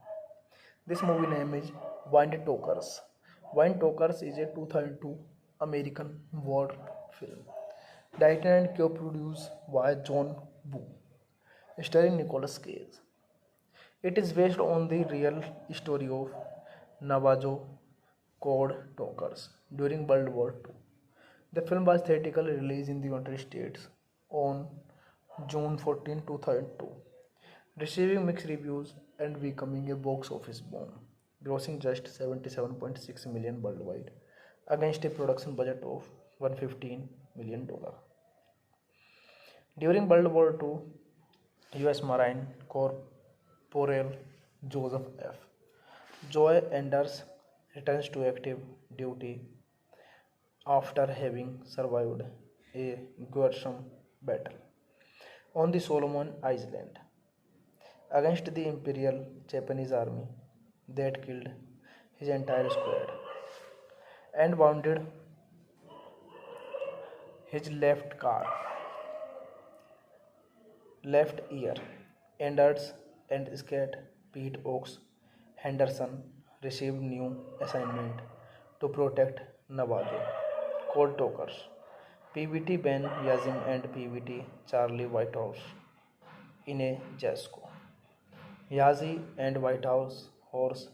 This movie name is Wind Talkers. Wind Talkers is a 2002 American war film, directed and co-produced by John Woo, starring Nicolas Cage. It is based on the real story of Navajo code talkers during World War II. The film was theatrically released in the United States on June 14, 2002, receiving mixed reviews and becoming a box office bomb, grossing just $77.6 million worldwide against a production budget of $115 million. During World War II, U.S. Marine Corporal Joseph F. Joy Anders returns to active duty after having survived a gruesome battle on the Solomon Island against the Imperial Japanese army that killed his entire squad and wounded his left ear. Anders and Scat Pete Oaks Henderson received new assignment to protect Navajo Cold Talkers, PVT Ben Yazim and PVT Charlie Whitehouse in a Jasco. Yazi and Whitehouse horse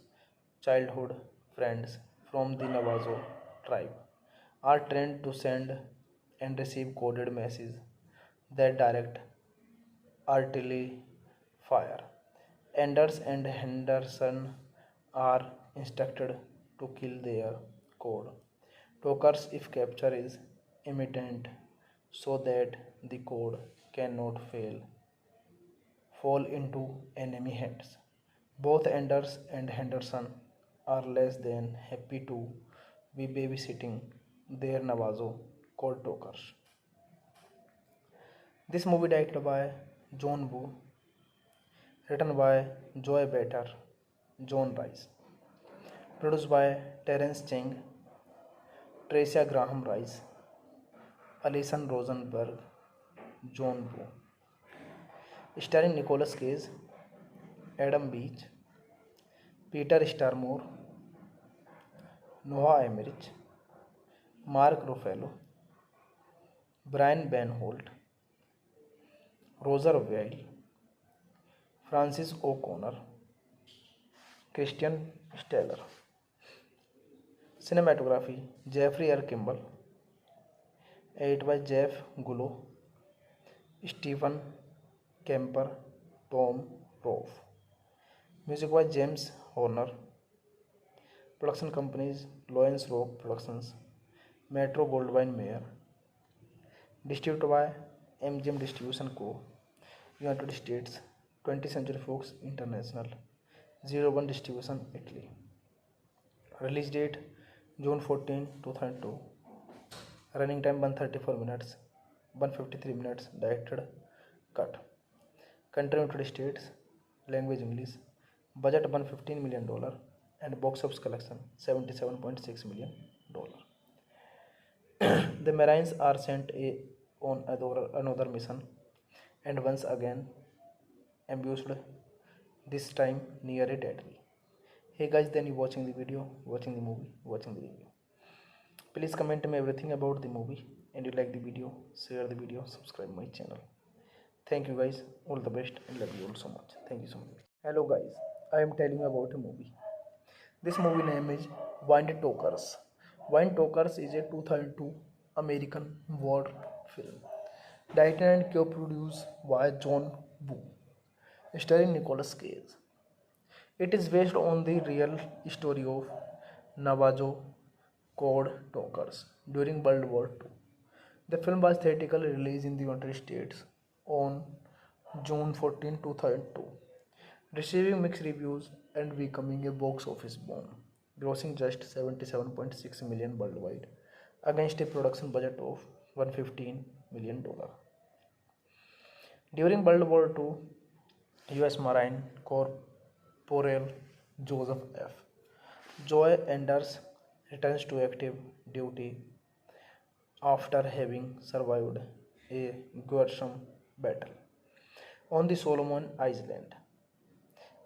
childhood friends from the Navajo tribe are trained to send and receive coded messages that direct artillery fire. Anders and Henderson are instructed to kill their code talkers if capture is imminent so that the code cannot fall into enemy hands. Both Anders and Henderson are less than happy to be babysitting their Navajo code talkers. This movie directed by John Woo, written by Joy Better, John Rice, produced by Terence Cheng, Tricia Graham Rice, Alison Rosenberg, John Woo, starring Nicolas Cage, Adam Beach, Peter Starmore, Noah Emmerich, Mark Ruffalo, Brian Van Holt, Roger Weil, Francis O'Connor, Christian Steller. Cinematography Jeffrey R. Kimball, edit by Jeff Gullo, Stephen Kemper, Tom Roth. Music by James Horner. Production companies Lawrence Rock Productions, Metro Goldwyn Mayer. Distributed by MGM Distribution Co., United States, 20th Century Fox International, 01 Distribution, Italy. Release date June 14, 2002. Running time 134 minutes, 153 minutes. Directed cut. Country United States. Language English. Budget $115 million and box office collection $77.6 million. The Marines are sent on another mission and once again ambushed, this time near a territory. Hey guys, then you watching the video, watching the movie, watching the review. Please comment me everything about the movie, and you like the video, share the video, subscribe my channel. Thank you guys, all the best, and love you all so much. Thank you so much. Hello guys, I am telling you about a movie. This movie name is Wind Talkers. Wind Talkers is a 2002 American war film, directed and co-produced by John Woo, starring Nicolas Cage. It is based on the real story of Navajo code talkers during World War II. The film was theatrically released in the United States on June 14, 2002, receiving mixed reviews and becoming a box office bomb, grossing just $77.6 million worldwide against a production budget of $115 million. During World War II, US Marine Corporal Joseph F. Joy Anders returns to active duty after having survived a gruesome battle on the Solomon Islands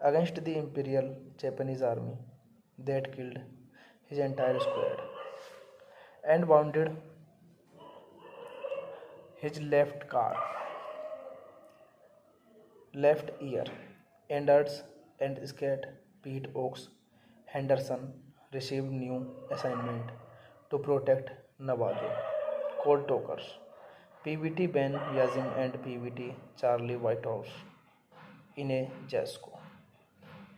against the Imperial Japanese Army that killed his entire squad and wounded his left ear. Anders and Scat Pete Oaks Henderson received new assignment to protect Navajo Cold Talkers. PVT Ben Yazin and PVT Charlie Whitehouse in a Jasco.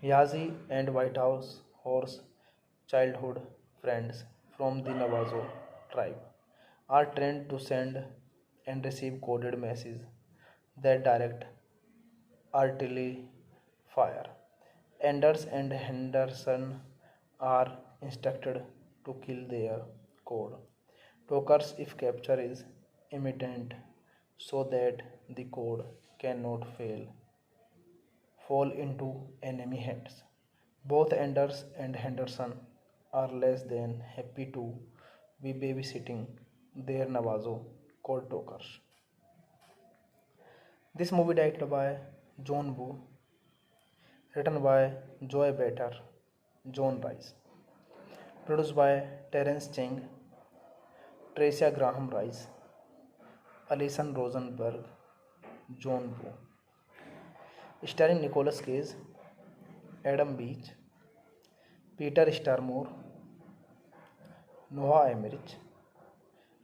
Yazi and Whitehouse horse childhood friends from the Navajo tribe are trained to send and receive coded messages that direct artillery fire. Anders and Henderson are instructed to kill their code talkers if capture is imminent so that the code cannot fall into enemy hands. Both Anders and Henderson are less than happy to be babysitting their Navajo code talkers. This movie directed by John Woo, written by Joy Batter, John Rice, produced by Terence Cheng, Tricia Graham Rice, Alison Rosenberg, John Woo, starring Nicolas Cage, Adam Beach, Peter Starmore, Noah Emmerich,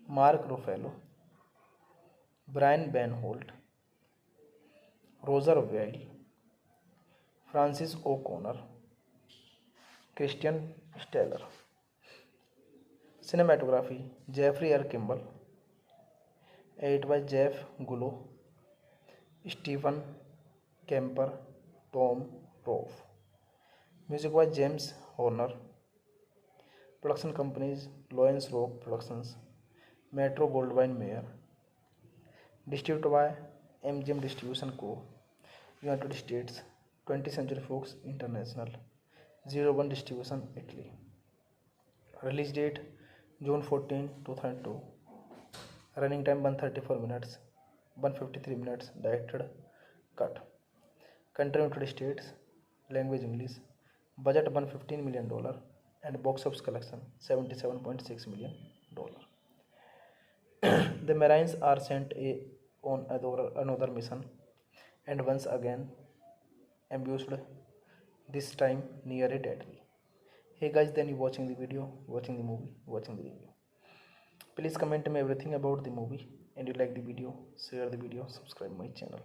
Mark Ruffalo, Brian Van Holt, Roger Weil, Francis O'Connor, Christian Steller. Cinematography Jeffrey R. Kimball, edited by Jeff Gullo, Stephen Kemper, Tom Rolfe. Music by James Horner. Production companies Lawrence Rock Productions, Metro Goldwyn Mayer. Distributed by MGM Distribution Co., United States, 20th Century Fox International, 01 Distribution, Italy. Release date June 14, 2002. Running time 134 minutes, 153 minutes. Directed cut. Country United States. Language English. Budget $115 million and box office collection $77.6 million. The Marines are sent on another mission and once again ambushed, this time near a deadly. Hey guys, then you watching the video, watching the movie, watching the review. Please comment me everything about the movie, and you like the video, share the video, subscribe my channel.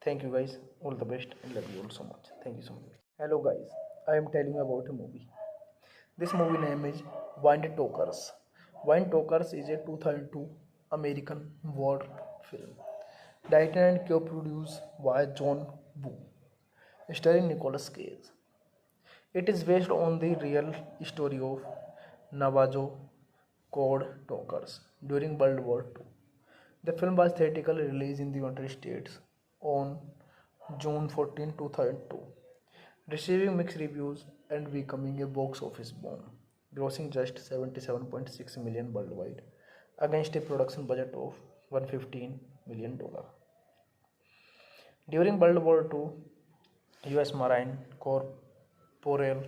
Thank you guys, all the best, and love you all so much. Thank you so much. Hello guys, I am telling you about a movie. This movie name is Wind Talkers. Wind Talkers is a 2002 American war film, directed and co-produced by John Woo, starring Nicolas Cage. It is based on the real story of Navajo code talkers during World War II. The film was theatrically released in the United States on June 14, 2002, receiving mixed reviews and becoming a box office bomb, grossing just $77.6 million worldwide against a production budget of $115 million. During World War II, US Marine Corporal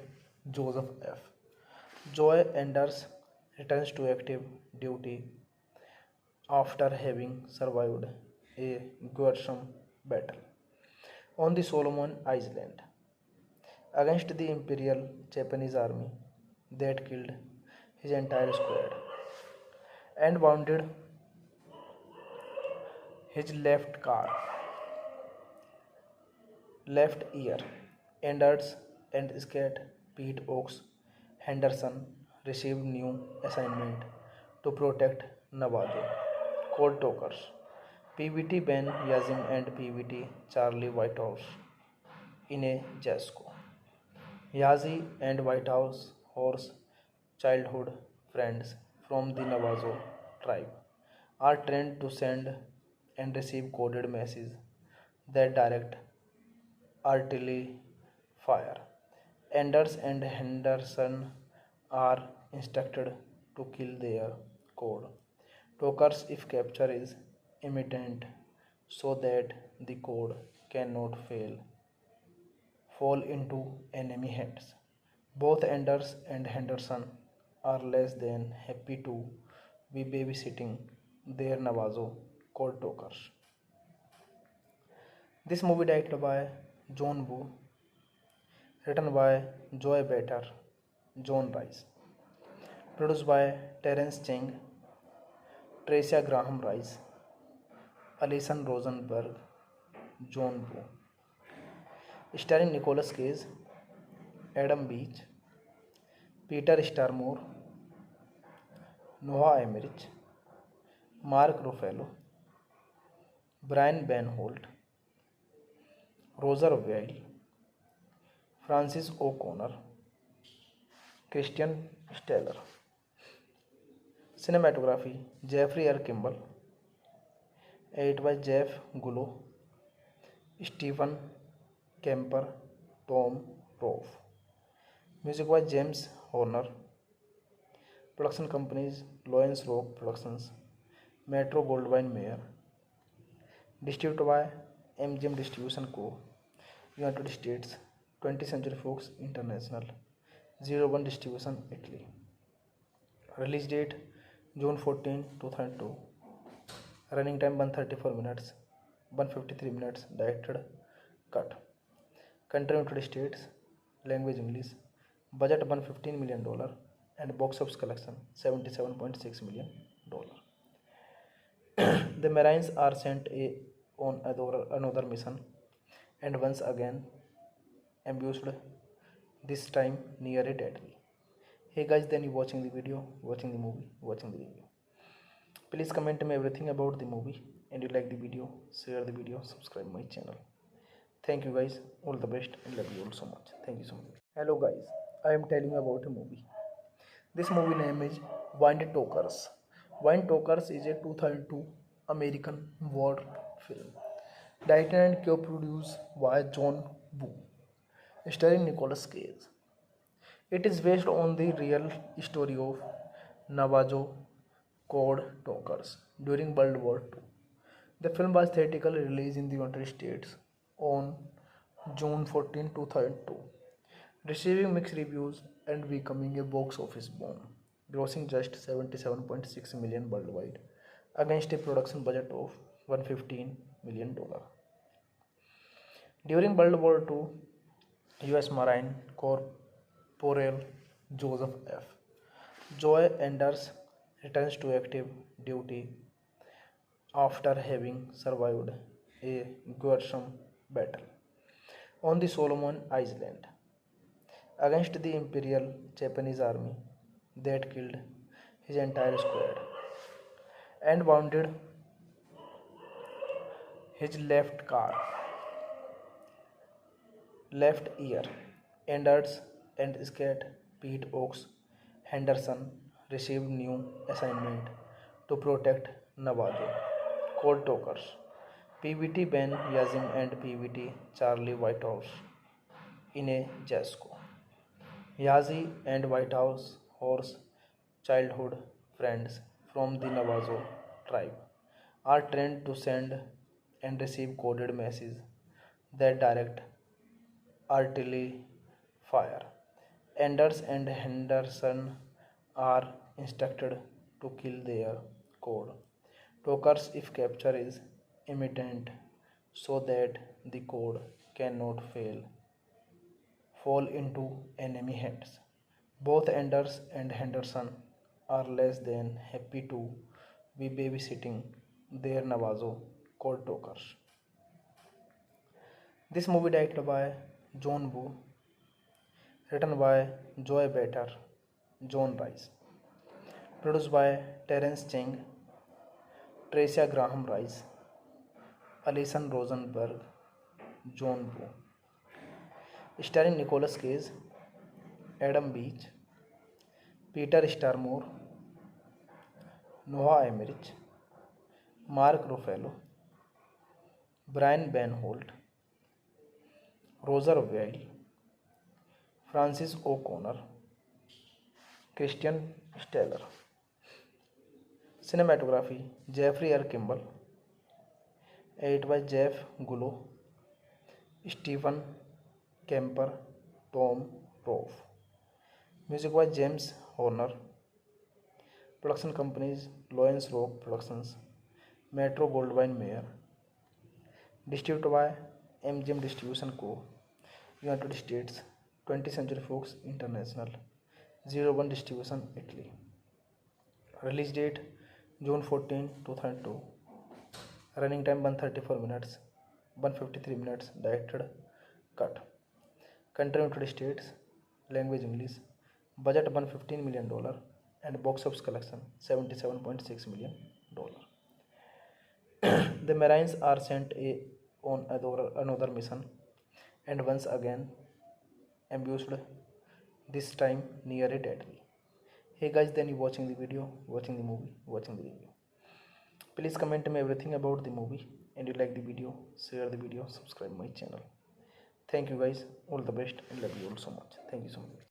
Joseph F. Joy Anders returns to active duty after having survived a gruesome battle on the Solomon Islands against the Imperial Japanese Army that killed his entire squad and wounded his left ear. Anders and Scat Pete Oaks Henderson received new assignment to protect Navajo Cold Talkers. PVT Ben Yazin and PVT Charlie Whitehouse in a Jasco. Yazi and Whitehouse horse childhood friends from the Navajo tribe are trained to send and receive coded messages that direct artillery fire. Anders and Henderson are instructed to kill their code talkers if capture is imminent so that the code cannot fall into enemy hands. Both Anders and Henderson are less than happy to be babysitting their Navajo code talkers. This movie directed by John Woo, written by Joy Better, John Rice, produced by Terence Cheng, Tricia Graham Rice, Alison Rosenberg, John Woo, starring Nicolas Cage, Adam Beach, Peter Starmore, Noah Emmerich, Mark Ruffalo, Brian Van Holt, Roger Weil, Francis O'Connor, Christian Steller. Cinematography Jeffrey R. Kimball, edited by Jeff Gullo, Stephen Kemper, Tom Roth. Music by James Horner. Production companies Lawrence Rock Productions, Metro Goldwyn Mayer. Distributed by MGM Distribution Co. United States, 20th Century Fox International, 01 Distribution Italy. Release date June 14, 2002. Running time 134 minutes, 153 minutes. Directed cut. Country United States, language English. Budget $115 million and box office collection $77.6 million. The Marines are sent on another mission and once again ambushed, this time near a territory. Hey guys, then you watching the video, watching the movie, watching the review. Please comment me everything about the movie, and you like the video, share the video, subscribe my channel. Thank you guys, all the best, and love you all so much. Thank you so much. Hello guys, I am telling you about a movie. This movie name is Wind Talkers. Wind Talkers is a 2002 American war film, directed and co-produced by John Woo, starring Nicolas Cage. It is based on the real story of Navajo code talkers during World War II. The film was theatrically released in the United States on June 14, 2002, receiving mixed reviews and becoming a box office bomb, grossing just $77.6 million worldwide against a production budget of $115 million. During World War II, U.S. Marine Corporal Joseph F. Joy Anders returns to active duty after having survived a gruesome battle on the Solomon Islands against the Imperial Japanese Army that killed his entire squad and wounded his left ear. Anders and Scat Pete Oaks Henderson received new assignment to protect Navajo code talkers PVT Ben Yazim and PVT Charlie Whitehouse in a Jasco. Yazi and Whitehouse horse childhood friends from the Navajo tribe are trained to send and receive coded messages that direct artillery fire. Anders and Henderson are instructed to kill their code talkers if capture is imminent so that the code cannot fall into enemy hands. Both Anders and Henderson are less than happy to be babysitting their Navajo code talkers. This movie directed by John Woo, written by Joy Better, John Rice, produced by Terence Cheng, Tricia Graham Rice, Alison Rosenberg, John Woo, starring Nicolas Cage, Adam Beach, Peter Starmore, Noah Emmerich, Mark Ruffalo, Brian Van Holt, Roger Weil, Francis O'Connor, Christian Steller. Cinematography Jeffrey R. Kimball. Edit by Jeff Gullo, Stephen Kemper, Tom Roth. Music by James Horner. Production companies Lawrence Rock Productions, Metro Goldwyn Mayer. Distributed by MGM Distribution Co. United States, 20th Century Fox International, 01 Distribution Italy. Release date June 14, 2002. Running time 134 minutes, 153 minutes. Directed cut. Country United States. Language English. Budget $115 million and box office collection $77.6 million. The Marines are sent on another mission and once again ambushed, this time near a deadly. Hey guys, then you watching the video, watching the movie, watching the review. Please comment me everything about the movie, and you like the video, share the video, subscribe my channel. Thank you guys, all the best, and love you all so much. Thank you so much.